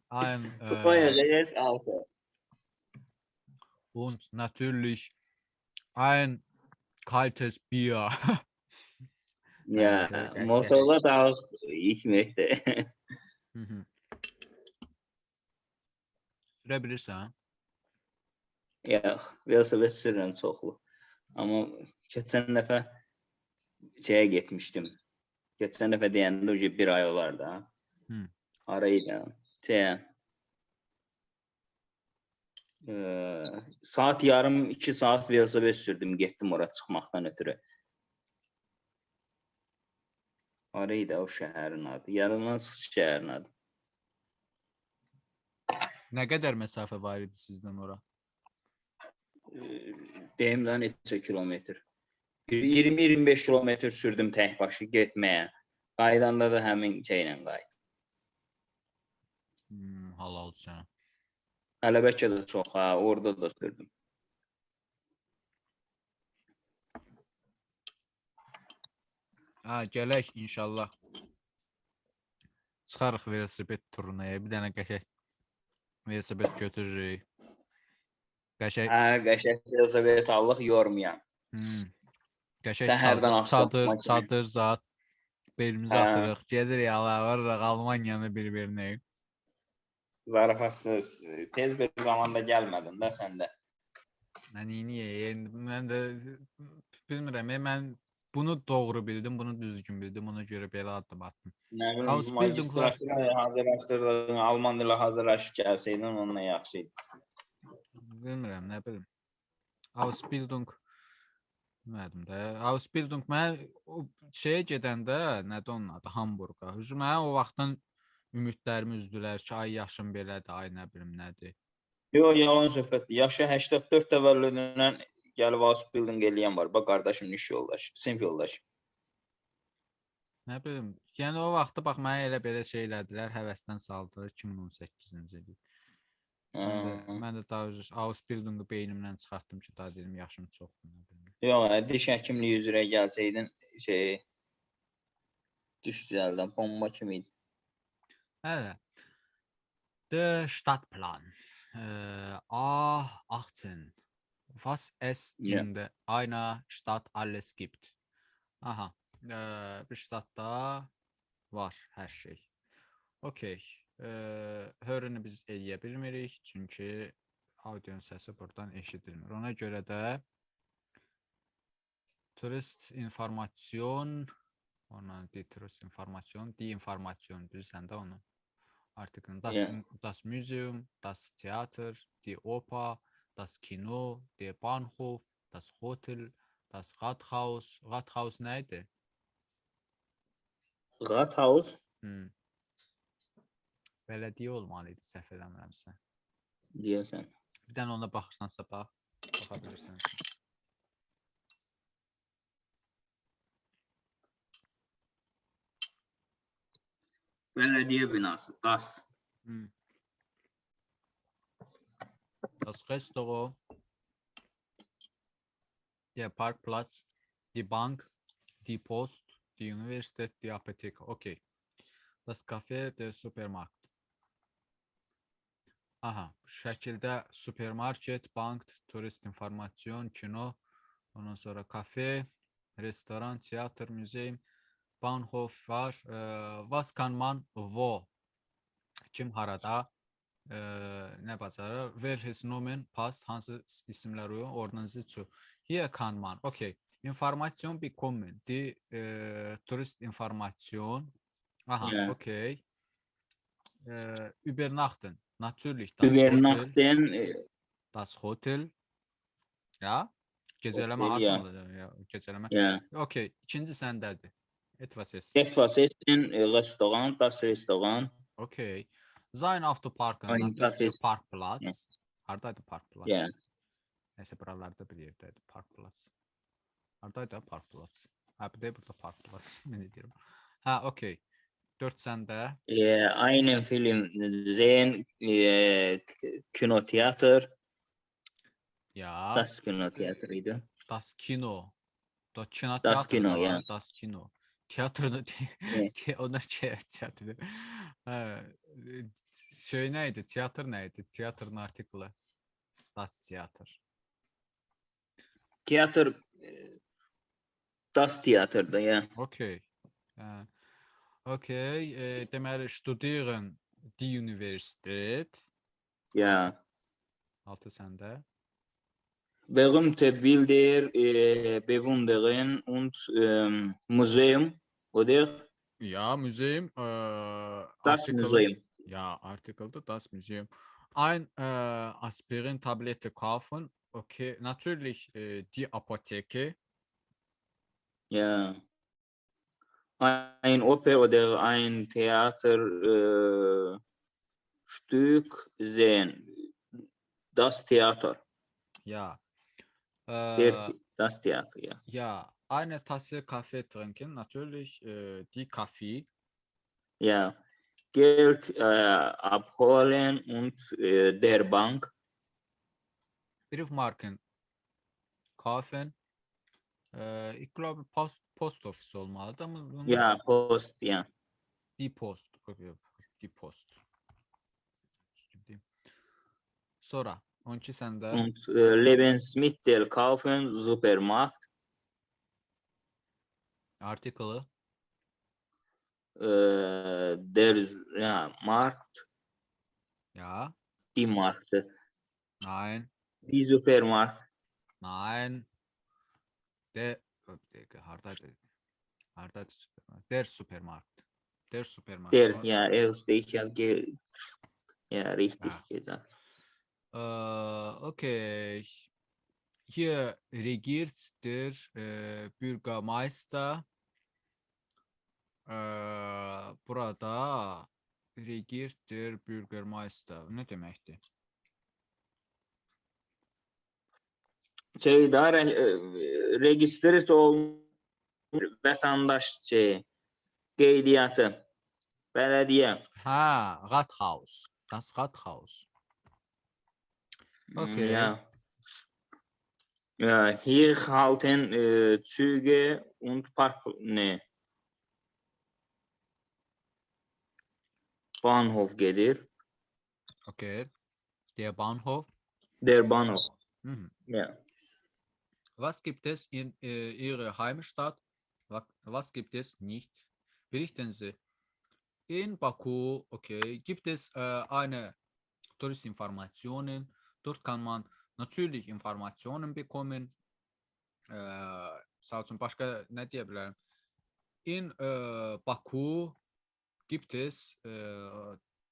Ein Teures Auto. und natürlich ein kaltes Bier. Ja, Motorrad auch, ich möchte. Süre bilirsən? Ya, velosiped sürürəm çoxlu. Amma keçən dəfə şeyə getmişdim. Keçən dəfə deyəndə bir ay olar da. Arayla. Saat yarım, 2 saat velosiped sürdüm, getdim ora çıxmaqdan ötürü. Orayı da o şəhərin adı. Yadımdan çıxdı şəhərin adı. Nə qədər məsafə var idi sizdən ora? Deyim də neçə kilometr. 20-25 kilometr sürdüm tək başı getməyə. Qaydanda da həmin şeylə qayıtdım. Halal sənə. Hələ bəlkə də çox, orada da sürdüm. Gələk inşallah. Çıxarıq velosiped turuna. Bir dənə qəşəng velosiped götürürük. Qəşəng. Qəşəng velosiped alıq yormayan. Qəşəng çadır zat belimizə atırıq. Gedirik varırıq Almaniyanı bir-birinə. Zarafatsız. Tez bir zamanda gəlmədin də sən də. Mən də bilmirəm. Mən bunu doğru bildim, bunu düzgün bildim. Ona görə belə addım attım. Magistratura hazırlaşdırdın, Alman ilə hazırlaşıb gəlsəydin, onunla yaxşı idi. Bilmirəm, nə bilim. Ausbildung bilmədim də. Ausbildung mən o şeyə gedəndə, nədir onun adı, Hamburqa. Mən o vaxtdan ümidlərimi üzdülər ki, ay yaşım belədir, ay nə bilim nədir. Yox, yalan söhbətdir. Yaşı 84 təvəllüdündən gəlib Ausbildung eləyən var. Bax, qardaşım iş yoldaşı, sinif yoldaşı. Nə bilim, yəni o vaxtda bax, mənə elə belə şey elədilər, həvəsdən saldılar 2018-ci il. Mən də daha Ausbildungu beynimdən çıxartdım ki, daha dedim, yaşım çoxdur. Yox, diş həkimliyi üzrə gəlsəydin, diş düzəldən, bomba kimi idi. Hələ. Der Stadtplan. A18. Was es in einer Stadt alles gibt. Aha. Bir ştatda var hər şey. Okey. Hörünü biz eləyə bilmirik, çünki audio səsi buradan eşidilmir. Ona görə də turist informasyon, turist informasyon, informasyon bilirsən də onu. Artikeln. Das Museum, das Theater, die Oper, das Kino, der Bahnhof, das Hotel, das Rathaus. Rathaus neydi? Rathaus? Belediye olmalıydı, səhv eləmirəmsə. Deyəsən. Bir dənə ona baxırsansa bax, baxa bilirsən. Belediye binası, das. Das Restaurant, der Parkplatz, die Bank, die Post, die Universität, die Apotheke. Okay. Das Café, der Supermarkt. Aha, bu şəkildə supermarket, bank, turist informasyon, kino, ondan sonra kafe, restoran, teatr, müzey, Bahnhof var. Was kann man wo? Kim harada? Nə bacarır? Welches Nomen passt? Hansı isimlər uyğun? Ordnansı zu. Hier kann man. Okay. Information bekommen. Die Turist Information. Aha, yeah. Okay. Übernachten. Natürlich. Das Übernachten. Hotel. Das Hotel. Ya. Gecələmə hartmalıdır. Ya. Gecələmə. Yeah. Okay. İkinci səndədir. Etwas essen, Restaurant, das Restaurant. Okay. Sein Autoparken. Natürlich Parkplatz. Yeah. Haradaydı Parkplatz? Yeah. Neyse buralarda bir yerdəydi Parkplatz. Haradaydı Parkplatz? Ha, bir de burada Parkplatz. Ne diyorum? Ha, okay. 4 səndə. Einen Film sehen, Kinotheater. Ja. Das Kinotheater idi. Das Kino. Das Kino, ya. Das Kino. Tiyatroda onlar teatr. Şey neydi? Tiyatr neydi? Tiyatrın artiklı. Das Tiyatr. Tiyatr Das Tiyatrda, ya. Okay. Okay. Deməli studieren die Universität. Ya. 6 səndə. Berühmte Bilder bewundern und Museum, oder? Ja, Museum. Das Museum. Ja, Artikelda das Museum. Ein Aspirin-Tablette kaufen. Okay, natürlich die Apotheke. Ja. ein Oper oder ein Theaterstück sehen. Das Theater. Ja. Der, das Theater, ja. Ja, eine Tasse Kaffee trinken, natürlich die Kaffee. Ja. Geld abholen und der Bank. Briefmarken kaufen. Ich glaube Post Office olmalı ama bunu Ja, Post, ja. die Post. Okay, die Post. Sonra 12 sende. Und Lebensmittel kaufen, Supermarkt. Artikalı. Der ja, Markt, Ja. die Märkte, Nein. die Supermarkt. Nein. Der Hardaydı. Der Supermarkt. Der Supermarkt. Der, ja, erste, ich habe ja, richtig Ja. gesagt. Okay. Hier regiert der Bürgermeister. Burada regiert der Bürgermeister. Ne demekti? Şeyda registriert olmuş vatandaş qeydiyyatı, belediye. Ha, Rathaus. Das Rathaus. Okay. Ja. Ja, hier halten Züge und Bahnhof gelir. Okay. Der Bahnhof. Der Bahnhof. Mhm. Ja. Was gibt es in Ihrer Heimatstadt? Was gibt es nicht? Berichten Sie. In Baku, okay, gibt es eine Touristinformationen. Dort kann man natürlich Informationen bekommen. Sağ olsun başka ne diyebilirim? In Baku gibt es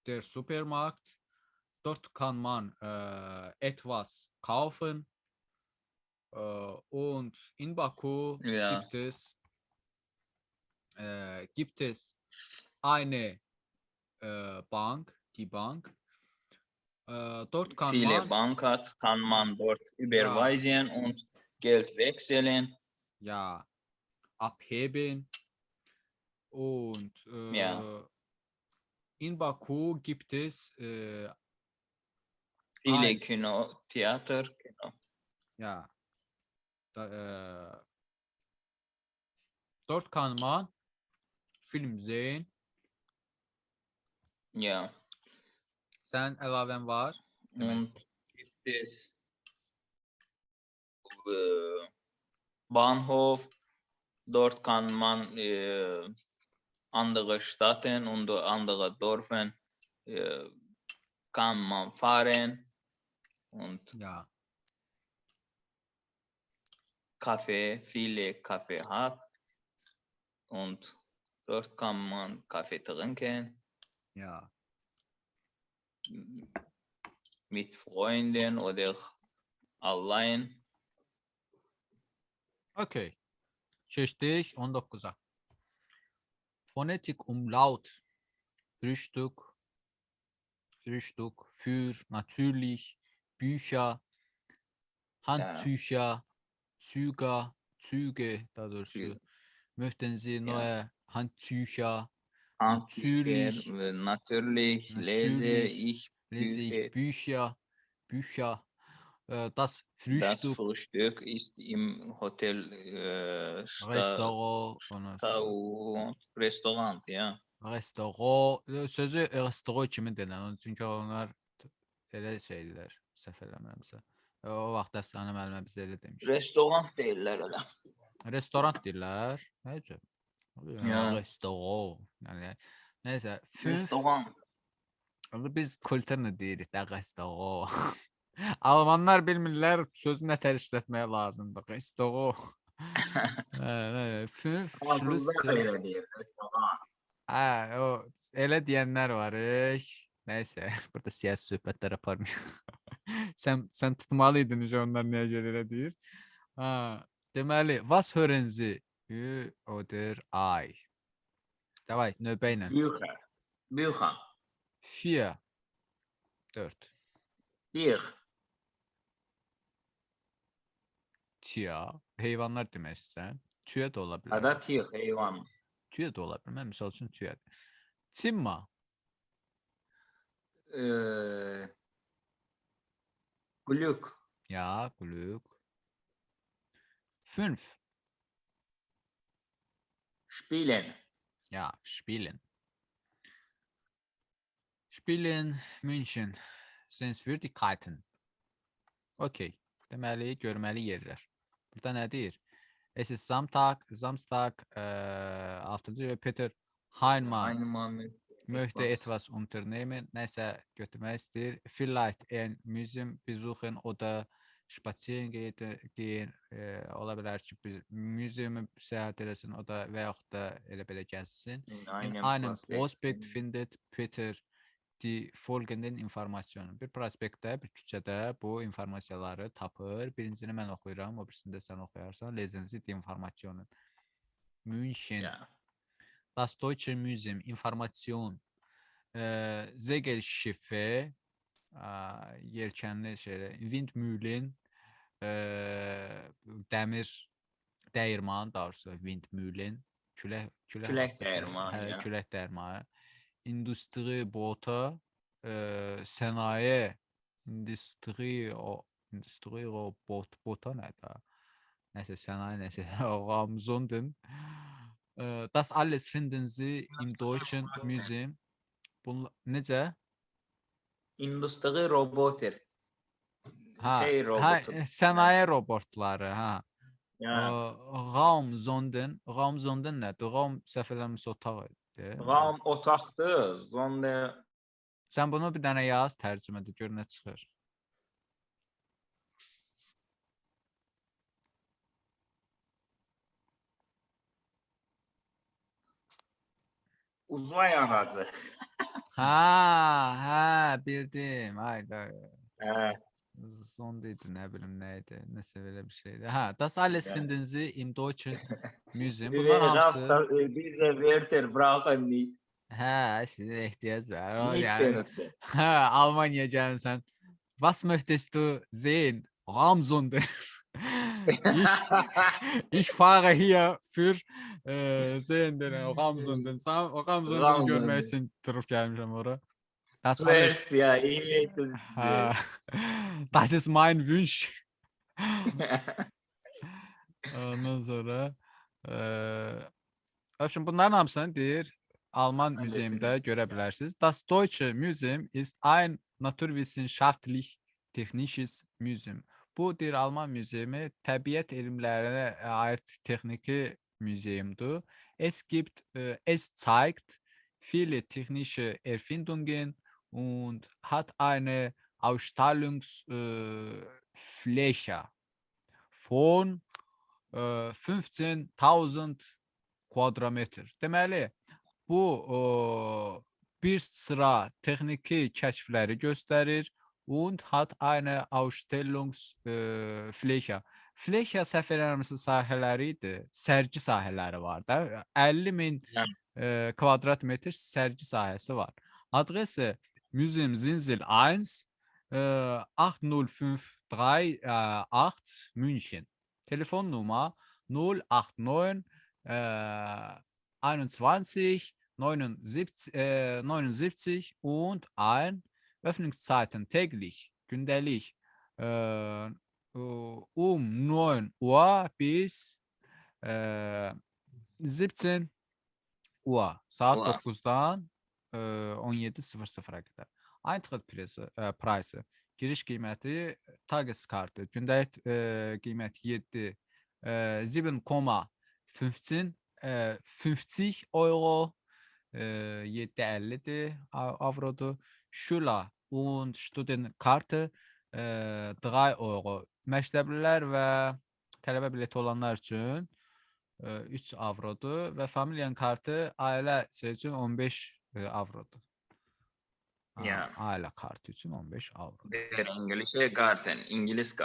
der Supermarkt. Dort kann man etwas kaufen. Und in Baku Ja. gibt es eine Bank, die Bank. Dort kann Viele man Banken kann man dort überweisen und Geld wechseln. ja abheben. Und Ja. in Baku gibt es Viele Kino, Theater. Kino. ja dort kann man Film sehen. Ja. Sen əlavən var. Und gibt es Bahnhof. Dort kann man andere Städten und andere Dörfer kann man fahren und Ja. Kaffee, viele Kaffee hat und dort kann man Kaffee trinken Ja. mit Freunden oder allein. Okay. Keçdik 19-a. Fonetik Umlaut. Frühstück, für, natürlich, Bücher, Handtücher, Züge, daha doğrusu. Züge. Möchten Sie Ja. neue Handtücher? Natürlich, natürlich lese ich Bücher. Das Das Frühstück, Frühstück ist im Hotel Restaurant, ya. Restoran, sözü restoran kimi denir? Çünki onlar elə şeydilər, səhv eləmirəmsə. O vaxt əfsanə müəllimə bizə elə demiş. Restoran deyirlər elə. Restoran deyirlər. Nə üçün? Ya. Restoran. Yəni nəysə, Restoran. biz kulturla deyirik də restoran. Almanlar bilmirlər sözü nə tər işlətməyə lazımdır. Restoran. Fransızlar elə deyir, restoran. O elə deyənlər var. Nəysə, burada siyasi söhbətlər aparmışıq. sən tutmalıydın onlar nəyə görə elə deyir. Deməli, was hören Sie? Oder I? Davay, növbə ilə. Büyükhan. 4. 4. Büyük. Tia. Heyvanlar demək istəyirsən. Tüyə də ola bilər. Ada tüyük heyvan. Tüyə də ola bilər. Mən misal üçün tüyədir. Timma. Glück. Ja, Glück. 5. Spielen. Ja, spielen. Spielen München. Sehenswürdigkeiten. Okey. Deməli, görməli yerlər. Burada nə deyir? Es ist Samstag, 6. Peter Heinemann möchte etwas unternehmen. Nəsə götürmək istəyir. Vielleicht ein Museum besuchen oder spazieren gehen. Ola bilər ki, bir müzeyumə səyahət eləsin, o da və yaxud da elə belə gəzsin. In einem Prospekt findet Peter die folgenden informasyonu. Bir prospektdə, bir küçədə bu informasiyaları tapır. Birincini mən oxuyuram, o birisini də sən oxuyarsan. Lesen Sie die Informationen. München. Das Deutsche Museum. Information. Segelschiffe. Yelkənli şeylər. Windmühlen. Dəmir dəyirman, daha doğrusu Windmühlen. Külək dəyirmanı. Külək dəyirmanı. Industri bota, sənaye, industri bota nədir? Nəsə sənaye, nəsə Ramzonden. Das alles finden Sie im Deutschen Museum. Necə? Industri roboter. Robotu. Sənaye robotları, Ramzonden nədir? Ram səhv eləmirəmsə otaq idi. Ram otaqdır. Zonda. Sən bunu bir dənə yaz, tərcümədə gör nə çıxır. Uzay aracı. Bildim. Hayda. Zonda idi, nə bilim nə idi. Nəsə belə bir şeydi. Das alles finden Sie im Deutschen Museum. Bunlar hamısı. Bize Werther bırakın nicht. Sizə ehtiyac var. Nicht benutzen. Almanya'ya gəlsən. Was möchtest du sehen? Ramzonden. Ich fahre hier für sehen den Ramzonden. Ramzonden görmək üçün durub gəlmişəm ora. Das alles. Ja, ich Das ist mein Wunsch. Ondan sonra bunların hamısını deyir Alman müzeyində görə bilərsiniz. Das Deutsche Museum ist ein naturwissenschaftlich-technisches Museum. Bu deyir Alman müzeyimi təbiət elmlərinə aid texniki müzeyimdir. Es zeigt viele technische Erfindungen und hat eine Ausstellungsfläche von 15.000 kvadratmetre. Deməli, bu bir sıra texniki kəşfləri göstərir und hat eine Ausstellungsfläche. Fläche səhv eləmirəmsə sahələri idi, sərgi sahələri var da. 50.000 kvadrat metr sərgi sahəsi var. Adresi Museum Zinzil 1 80538 München. Telefon nummer 089 21 79 und ein Öffnungszeiten täglich, gündelik 9 Uhr bis 17 Uhr. Saat 9'dan 17:00'a qədər. Eintritt price, giriş qiyməti, Tages kartı, gündəlik qiyməti 7,50 euro, 7.50 avrodur. Schüler und Studentenkarte 3 euro. Məktəblilər və tələbə bileti olanlar üçün 3 avrodur və familiyan kartı ailə üçün 15 avrodur. Ailə kartı üçün 15 avro. İngiliz kartın, İngiliz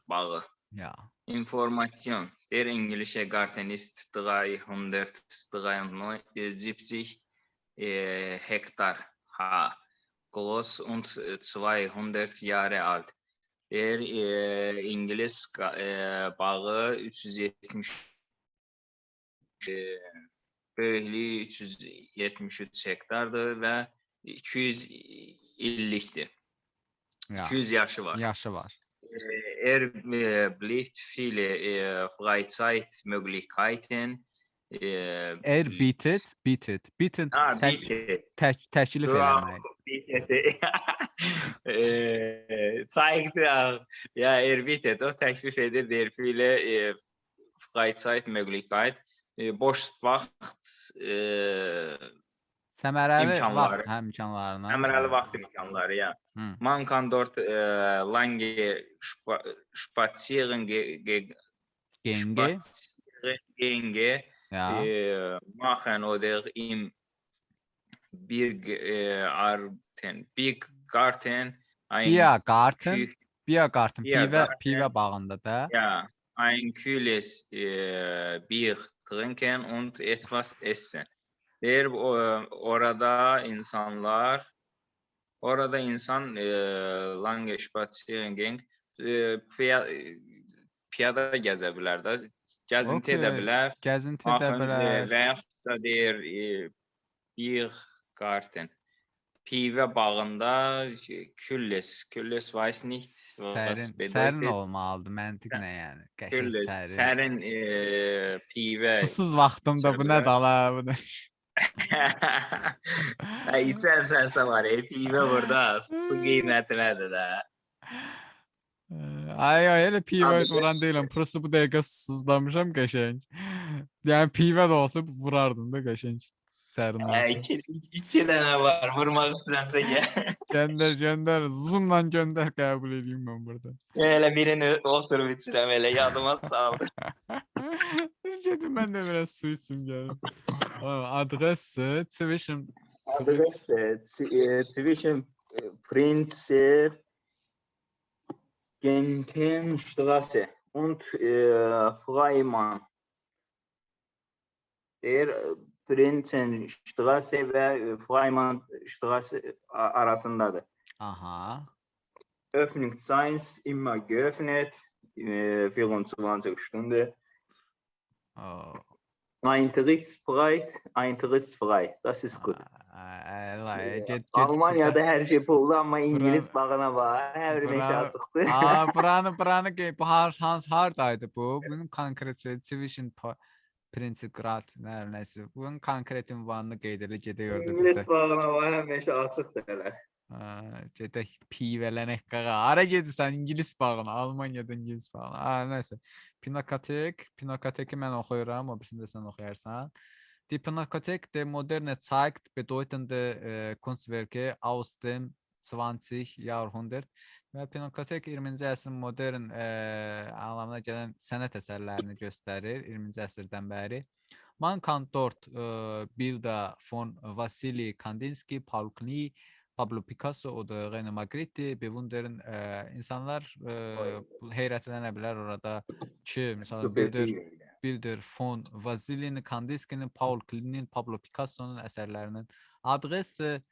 bağı. Ja. Information. Der englische Garten ist 373 Hektar groß und 200 Jahre alt. Der İngiliz bağı 370 böyüklüyü 373 hektardır və 200 illikdir. Ja. 200 yaşı var. Yaşı var. Bietet viele Freizeitmöglichkeiten. Bietet. Bietet təklif eləmək. Zeigt ja, bietet, o təklif edir, der viele Freizeitmöglichkeit, boş vaxt Səmərəli imkanları. vaxt imkanlarına. Səmərəli vaxt imkanları, ya. Man kann dort lange Spaziergänge machen oder im Biergarten pivə bağında da. Ja, ein kühles Bier trinken und etwas essen. Orada insan lange Spaziergang piyada gəzə bilər də, gəzinti edə bilər. Gəzinti edə bilər. Və yaxud da der Biergarten. Pivə bağında külles weiß nicht. Sərin olmalıdır, məntiq nə yəni? Qəşəng sərin. Sərin pivə. Susuz vaxtımda bu nə dala bu nə? İçərsən var, pivə burada, su qiyməti nədir də? Ay, elə pivə vuran deyiləm, prosto bu dəqiqə susuzlamışam qəşəng. Yəni pivə də olsa vurardım da qəşəng sərin olsa. İki dənə var, vurmaq istəyənsə gəl. Göndər, zoomla göndər, qəbul edeyim mən burada. Elə birini oturub içirəm, elə yadıma saldı. Gedim mən də biraz su içim gəlim. Adres zwischen Prinzengentenstraße und Freimann. Der Prinzenstraße və Freimannstraße arasındadır. Aha. Öffnungszeiten immer geöffnet, 24 Stunden. Eintrittsfrei. Das ist gut. Almanya'da hər şey pullu, amma İngiliz bağına var. Hər bir şartlıqdır. Buranı bu hardaydı bu? Bunun konkret zwischen Prinzgrad nəsə. Bunun konkret ünvanını qeyd elə gedə gördük. İngiliz bağına var, həmişə açıqdır elə. Gedək pivələnək qağa. Ara gedirsən İngiliz bağına, Almaniyada İngiliz bağına. Nəsə. Pinakoteki mən oxuyuram, o birisini də sən oxuyarsan. Die Pinakothek der Moderne zeigt bedeutende Kunstwerke aus dem 20. Jahrhundert. Və Pinakothek 20-ci əsrin modern anlamına gələn sənət əsərlərini göstərir 20-ci əsrdən bəri. Man kann dort Bilder von Wassily Kandinsky, Paul Klee, Pablo Picasso oder René Magritte bewundern. İnsanlar heyrətlənə bilər orada ki, məsələn Bilder von Wassily Kandinsky'nin, Paul Klee'nin, Pablo Picasso'nun əsərlərinin. Adresi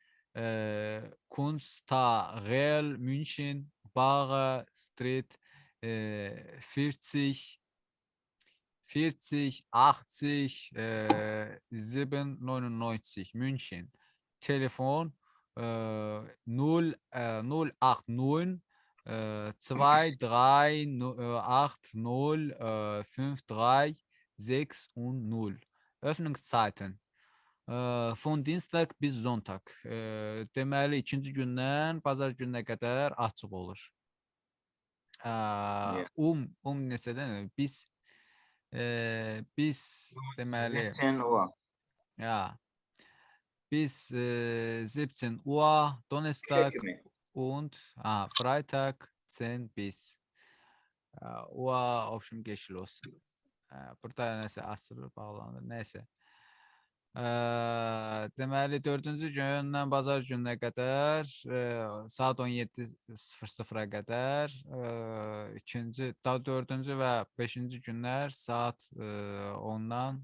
Kunsthalle München, Bara Street 40 80 799 München. Telefon 089 23805360. Öffnungszeiten von Dienstag bis Sonntag. Deməli ikinci gündən bazar gününə qədər açıq olur. Neçədən biz deməli bis 17 Uhr Donnerstag und Freitag 10 bis Uhr, общем, geçilir olsun. Burada nəsə açılır, bağlanır, nəsə. Deməli 4-cü gündən bazar gününə qədər saat 17:00-a qədər, ikinci, daha 4-cü və 5-ci günlər saat 10-dan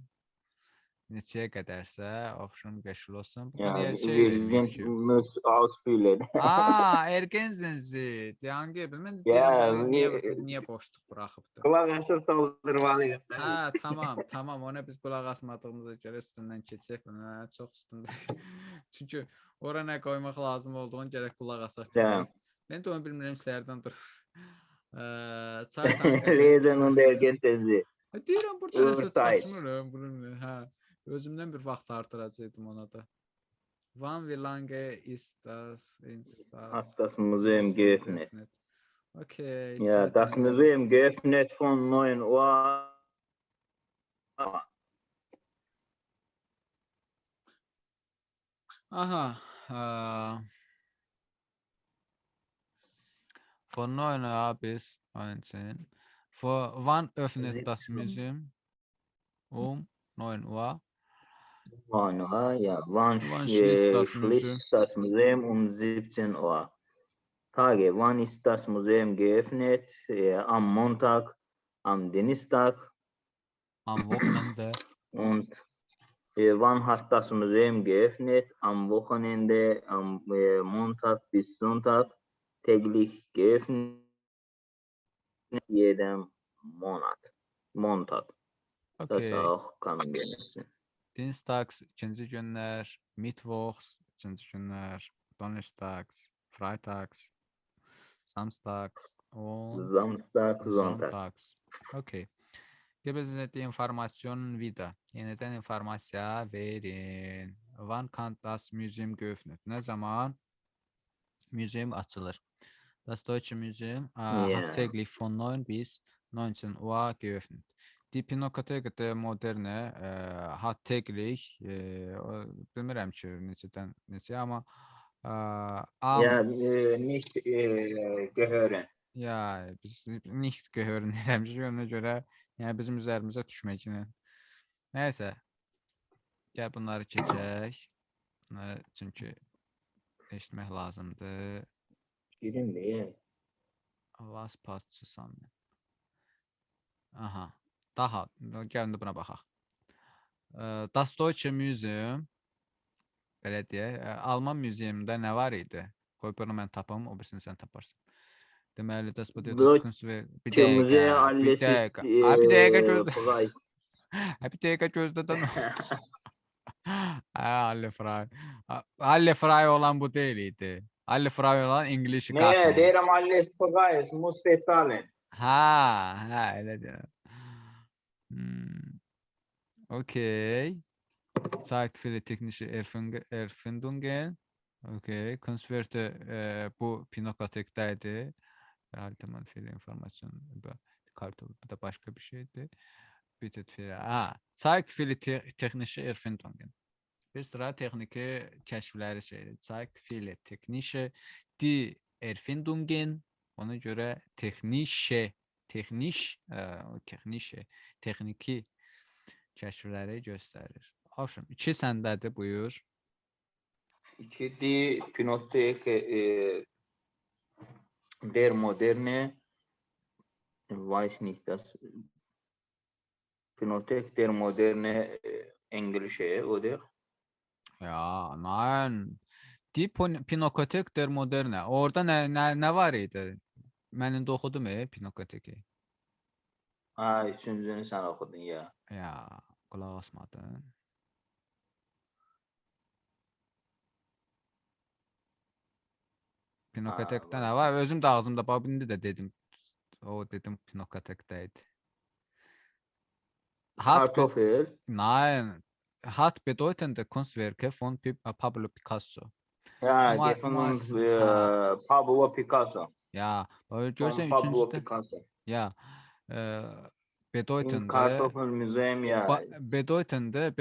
neçəyə qədərsə, axşam qəşil olsun. Bu Ya niyə şey wir verməyib sind ki? muss ausfüllen. Ergensiniz. Hangi mən deyirəm Ya burada niyə boşluq buraxıbdı? kulak açıp doldurmalıyız. Tamam, ona biz qulaq asmadığımıza görə üstündən keçək. Çox üstündə. Çünki ora nə qoymaq lazım olduğunu gərək qulaq asaq. Tamam. Mən də onu bilmirəm, səhərdən durur. Çay tankı. Lesen und Ergänzensee. Deyirəm burada nəsə Uhrzeit. çatmıram. Bunu hə. Özümdən bir vaxt artıracaqdım ona da. Wann wie lange ist das? Hat das Museum geöffnet. Okay. Ja, das Museum geöffnet von 9 Uhr. Aha. Von 9 Uhr bis 19. Wann öffnet das 17 Uhr. Museum? Um 9 Uhr. 9 Uhr, ja. Wann Wann schließt das schließt das Museum um 17 Uhr? Tage, wann ist das Museum geöffnet? Am Montag, am Dienstag Am Wochenende. und wann hat das Museum geöffnet? Am Wochenende, am Montag bis Sonntag, täglich geöffnet, jeden Monat. Montag. Das Okay. auch kann man benutzen. Dienstags ikinci günlər, Mittwochs ikinci günlər, Donnerstags, Freitags, Samstags und Samstag, Sonntag. Sonntags. Okay. Geben Sie die Informationen wieder. Yeniden informasiya verin. Wann kann das Museum geöffnet? Ne zaman müzeum açılır? Das Deutsche Museum hat täglich von 9 bis 19 Uhr geöffnet. Die Pinakothek der Moderne hat täglich, bilmirəm ki, neçə, amma Ja, nicht gehören. ya biz nicht gehören eləmişik, ona görə yəni bizim üzərimizə düşməklə. Nəysə, gəl bunları keçək. Çünki eşitmək lazımdır. Şirin değil. Was passt zusammen? Aha. Daha, gəlin də buna baxaq. Das Deutsche Museum, belə deyək, Alman muzeumunda nə var idi? Qoy bunu mən tapım, o birisini sən taparsan. Deməli, das bedeutet Kunst ve bir dəqiqə gözlə. Bir dəqiqə gözlədən. Halle Fry olan bu deyil idi. Halle Fry olan English Ne, Carton. deyirəm alles vorbei, es muss bezahlen. Ha, elə deyirəm. Okay. Zeigt viele technische Erfindungen. Okay. Kunstwerte bu Pinakotek'teydi. Herhalde manfiyle informasyon kartı, bu da başka bir şeydi. Zeigt viele technische Erfindungen. Bir sıra texniki kəşfləri şeydir. Zeigt viele technische die Erfindungen. Ona görə texnische texniki kəşfləri göstərir. Afşın, 2 səndədir, buyur. 2 die Pinothek der Moderne, weiß nicht, das Pinothek der Moderne Englische, oder? Ya, nein. Die Pinakothek der Moderne. Orada nə var idi? Mən indi oxudum Pinakoteki. Üçüncünü sən oxudun ya. Ya, qulaq asmadın. Pinakotekdə nə var? Özüm də ağzımda, indi də dedim. Dedim Pinakotekdəydi. Kartoffel? Nein. Hat bedeutende Kunstwerke von Pablo Picasso. Ja, gefunden Pablo Picasso. Ya, görsən Pablo üçüncüdə. Picasso. Ya, In Kartoffel Museum ya. Bedeutende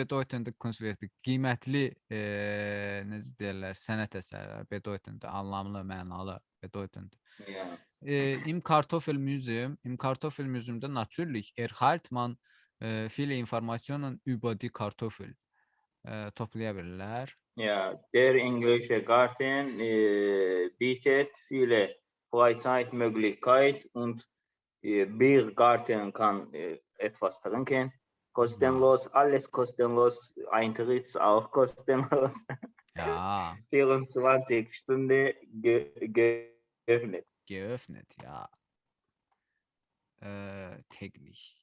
Kunstwerke, qiymətli necə deyirlər, sənət əsərləri, bedeutende, anlamlı, mənalı, bedeutende. Ja. Im Kartoffel Museum'da natürlich erhält man viele Informationen über die Kartoffel. toplayabilirler. Ja, der englische Garten bietet viele Freizeitmöglichkeiten und Biergarten kann etwas trinken. Kostenlos, alles kostenlos, Eintritt auch kostenlos. Ja, 24 Stunden geöffnet. geöffnet, ja. Täglich.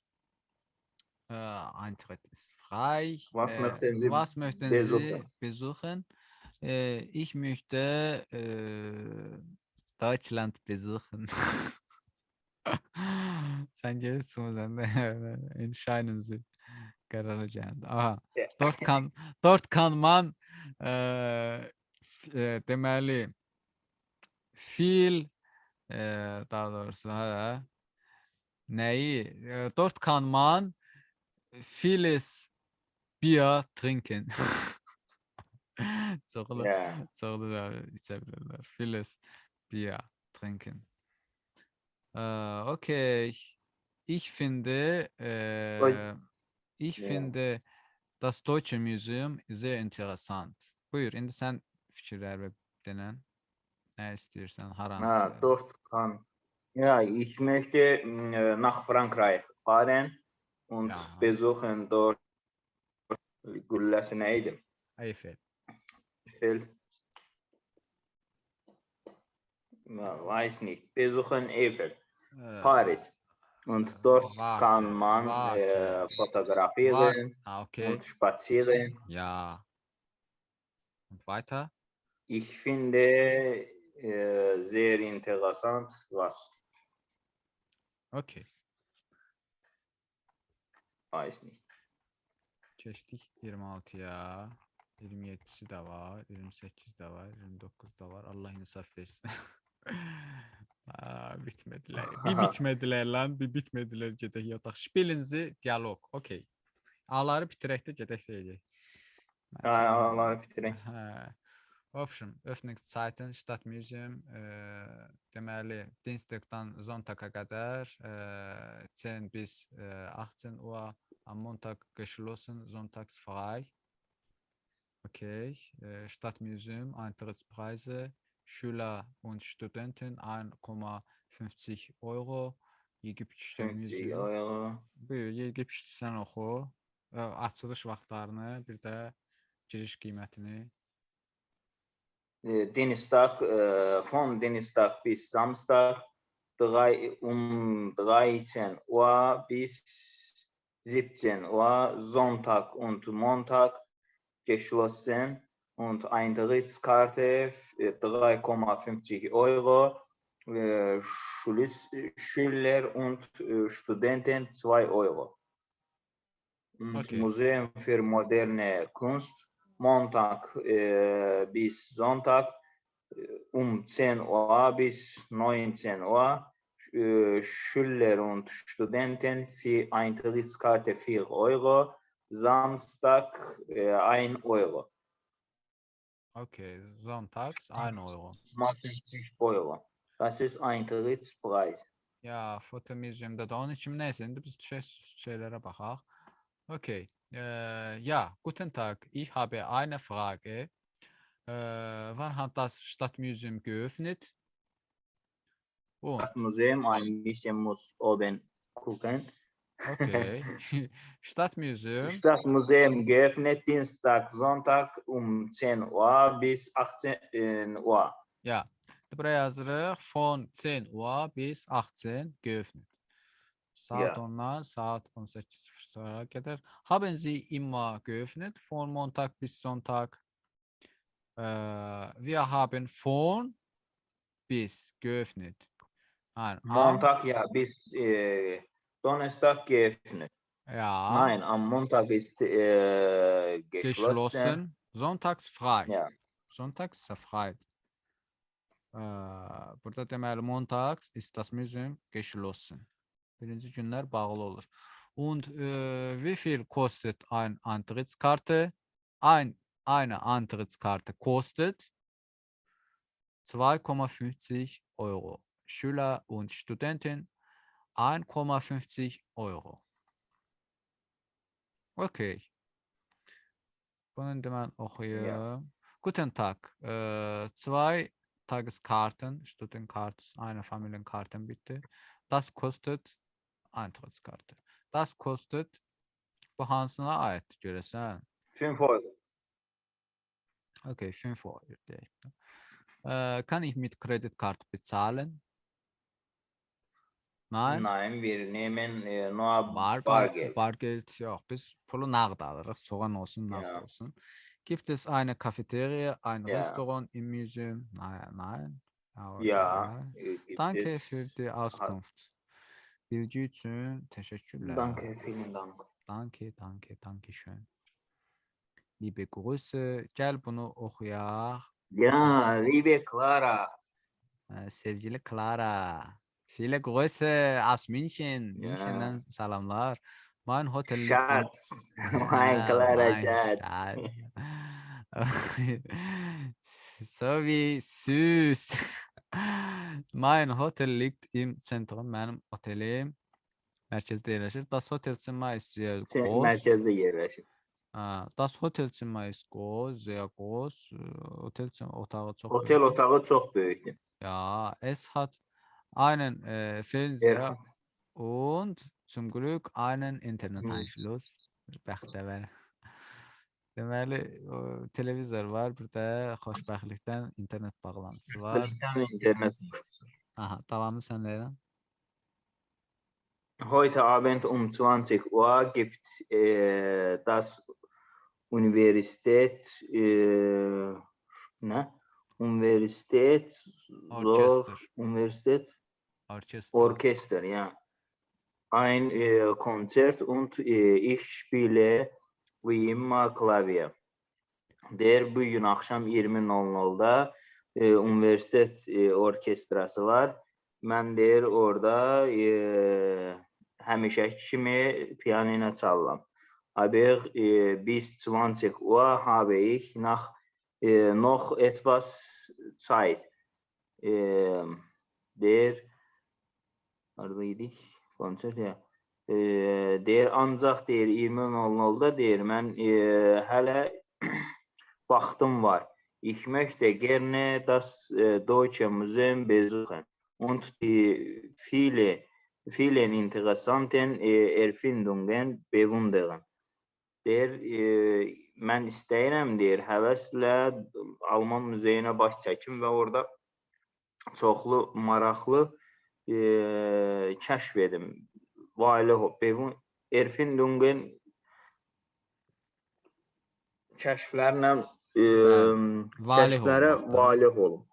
Eintritt ist frei. Was möchten Sie Was möchten Sie besuchen? besuchen? Ich möchte Deutschland besuchen. Sen gelirsin sen de entscheiden Sie. Karar vereceğim. Aha. Ja. Dort kann man deməli daha doğrusu neyi? Dort kann man vieles Bier trinken. Çoxlu, Ja. çoxlu da içebilirler. Vieles Bier trinken. Okay. Ich finde, ich Ja. finde das Deutsche Museum sehr interessant. Buyur, indi sən fikirlər denən. Nə istəyirsən, haransı? Dort kann. Ja, ich möchte nach Frankreich fahren und Ja, besuchen dort Güllesi neydi? Eiffel. Eiffel. Ja, weiß nicht. Besuchen Eiffel. Paris. Und dort kann man Warte. fotografieren Okay. und spazieren. Ja. Und weiter? Ich finde sehr interessant, was Okay. weiß nicht. Keçdik 26-ya. 27-si də var, 28 də var, 29 da var. Allah insaf versin. Bitmədilər. Bir bitmədilər lan, bir bitmədilər. Gedək yataq. Spilinzi dialog. Okay. A'ları bitirək də gedək edək. Allah bitirək. В общем, Öffnungszeiten Stadtmuseum deməli Dienstagdan Sonntag'a qədər 10 bis 18 Uhr am Montag geschlossen, sonntags frei. Okay, Stadtmuseum, Eintrittspreise, Schüler und Studenten 1,50 Euro. Yegiptişdə 50 museum. euro. Buyur, Yegiptişdə sən oxu. Açılış vaxtlarını, bir də giriş qiymətini. Dienstag, von Dienstag bis Samstag um 13 Uhr bis 17 Uhr, Sonntag und Montag geschlossen und Eintrittskarte 3,50 Euro, Schüler und Studenten 2 Euro. Und Okay. Museum für moderne Kunst, Montag bis Sonntag um 10 Uhr bis 19 Uhr, Schüler und Studenten für Eintrittskarte 4 Euro, Samstag 1 Euro. Okay, sonntags 1 Euro. 50 Euro. Das ist Eintrittspreis. Ya, Fotomuseumda da onun kimi neyse, indi biz düşək şeylərə baxaq. Okay. Ja, guten Tag. Ich habe eine Frage. Wann hat das Stadtmuseum geöffnet? Und, Das Museum ein bisschen muss oben gucken. okay. Stadtmuseum, Stadtmuseum geöffnet Dienstag, Sonntag um 10 Uhr bis 18 Uhr. ja. Buraya yazırıq. Von 10 Uhr bis 18 geöffnet. Saat Ja. 10'dan saat 18:00'a kadar. Haben Sie immer geöffnet? Von Montag bis Sonntag. Wir haben von bis geöffnet. Nein, Montag ja bis Donnerstag geöffnet. ja, Nein, am Montag ist geschlossen. geschlossen. Sonntags frei. Ja. Sonntags ist frei. Burada deməli montags ist das Museum geschlossen. Birinci günlər bağlı olur. Und wie viel kostet ein Eintrittskarte? Eine Eintrittskarte kostet 2,50 Euro. Schüler und Studenten 1,50 Euro. Okay. Bunu indi mən oxuyum. Guten Tag. Zwei Tageskarten, Studentenkarten, eine Familienkarten bitte. Das kostet Eintrittskarte. Das kostet bu hansına aiddir görəsən? 5 Euro. Okay, 5 Euro deyək. Kann ich mit Kreditkarte bezahlen? Nein. Nein, wir nehmen nur Bargeld Bargeld. yok. Biz pulu nağd alırıq. Soğan olsun, nağd Ja. olsun. Gibt es eine Cafeteria, ein Ja. Restaurant im Museum? Nein. Aber Ja, egal. Danke es. für die Auskunft. Bilgi üçün teşekkürler. Danke, vielen Dank. Danke schön. Liebe Grüße. Gəl bunu oxuyaq. Ja, liebe Clara. Sevgili Clara. Viele Grüße aus München. Ja. München'den salamlar. Mein Hotel liegt Schatz. Mein Clara mein Schatz. Schatz. So wie süß. Mein Hotel liegt im Zentrum. Mənim otelim mərkəzdə yerləşir. Das Hotelzimmer ist sehr groß. Mərkəzdə yerləşir. Das Hotelzimmer ist groß, sehr groß. Otelzimmer otağı çox Otel böyükdür. otağı çox böyükdür. Ja, es hat einen Fernseher und zum Glück einen Internetanschluss. Bəxtəvər. Deməli, televizor var, bir də xoşbəxtlikdən internet bağlantısı var. İnternet. Aha, davamı sən deyirəm. Heute Abend 20 Uhr gibt das Universität Orchester, ja. Ein Konzert und ich spiele wie immer Klavier. Der bu gün axşam 20:00-da universitet orkestrası var. Mən deyir orada həmişəki kimi pianino çalıram. Aber bis 20 Uhr habe ich noch etwas Zeit. Der konser ya. Der ancaq deyir 20:00-da deyir mən hələ vaxtım var. Ich möchte gerne das Deutsche Museum besuchen und die vielen interessanten Erfindungen bewundern. Deyir, mən istəyirəm, deyir, həvəslə Alman muzeyinə baş çəkim və orada çoxlu maraqlı kəşf edim. Erfindungen kəşflərlə kəşflərə valih olum.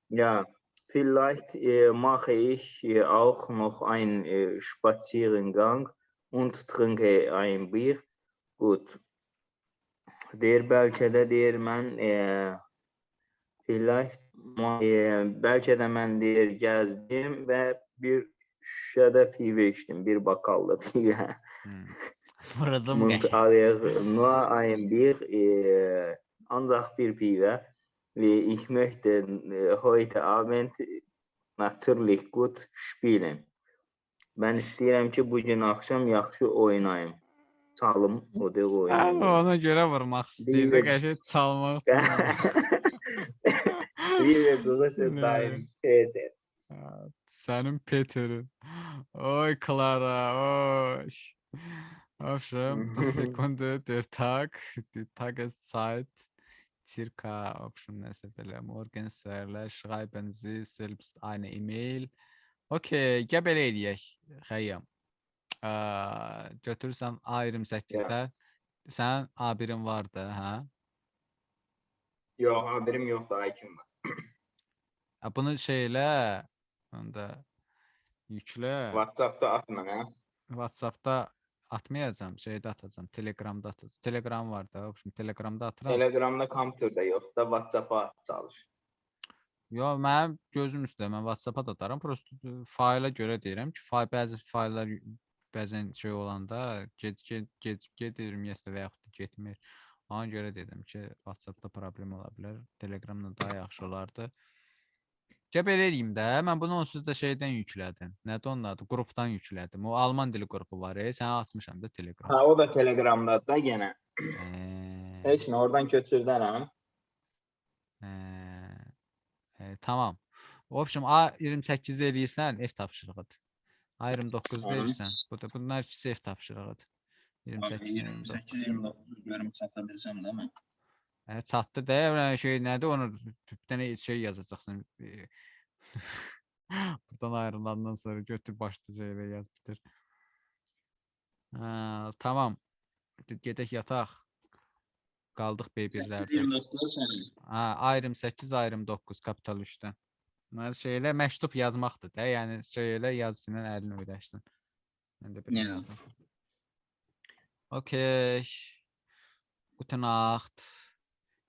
Ja, vielleicht mache ich auch noch einen Spaziergang und trinke ein Bier. Gut. Deyir, bəlkə də deyir, mən bəlkə də mən deyir, gəzdim və bir şüşədə pivə içdim, bir bakallı pivə. Nur ein Bier, ancaq bir pivə. Ich möchte heute Abend natürlich gut spielen. Mən istəyirəm ki, bu gün axşam yaxşı oynayım. Çalım, o da oynayım. Ona görə vurmaq istəyirdi, qəşəng çalmaq istəyirdi. Liebe Grüße, dein Peter. Sənin Peterin. Oy, Clara, oy. Aufschreiben, pro Sekunde, der Tag, die Tageszeit, circa, neyse böyle, morgens schreiben Sie selbst eine E-Mail. Okey, gəl belə eləyək, Xəyyam. Götürürsən A28-də, sənin A1'in vardı, hə? Yox, A1'im yoxdur, A2'm var. Bunu şeylə, onda yüklə. WhatsApp'da atma, hə? WhatsApp'da atmayacağım, şeydə atacağım, Telegram'da atacağım. Telegram var da, Telegram'da atıram. Telegram'da kompüterdə yoxdur, WhatsApp'a çalış. Yox, mənim gözüm üstə, mən WhatsApp'a da atarım. Prosto fayla görə deyirəm ki, bəzi fayllar bəzən şey olanda gedir ümumiyyətlə və yaxud da getmir. Ona görə dedim ki, WhatsApp'da problem ola bilər. Telegram'da daha yaxşı olardı. Gəl belə eləyim də, mən bunu onsuz da şeydən yüklədim. Nədir onun adı? Qrupdan yüklədim. O Alman dili qrupu var, sənə atmışam da Telegram. Ha, o da Telegram'da da yenə. Heç nə, oradan köçürdənəm. Tamam. В общем, A28 eləyirsən, F tapşırığıdır. A29 Aha. deyirsən. Bunlar ikisi F tapşırığıdır. 28, 29. 28-29 görüm çata bilsəm də mən. Çatdı da, şey nədir, onu bir dənə şey yazacaqsan. Buradan ayrılandan sonra götür başlı şeylə yaz bitir. Tamam. Gedək yataq. Qaldıq B1-lərdə. 8-29 sənin. Ayrım 8, ayrım 9 kapital 3-dən. Bunlar şeylə məktub yazmaqdır da, yəni şeylə yazgının əlini öyrəşsin. Mən də bir yazım. Okay. Gute Nacht.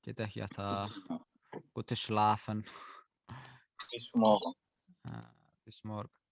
Gedək yataq. Gute Schlafen. Bis morgen. Bis morgen.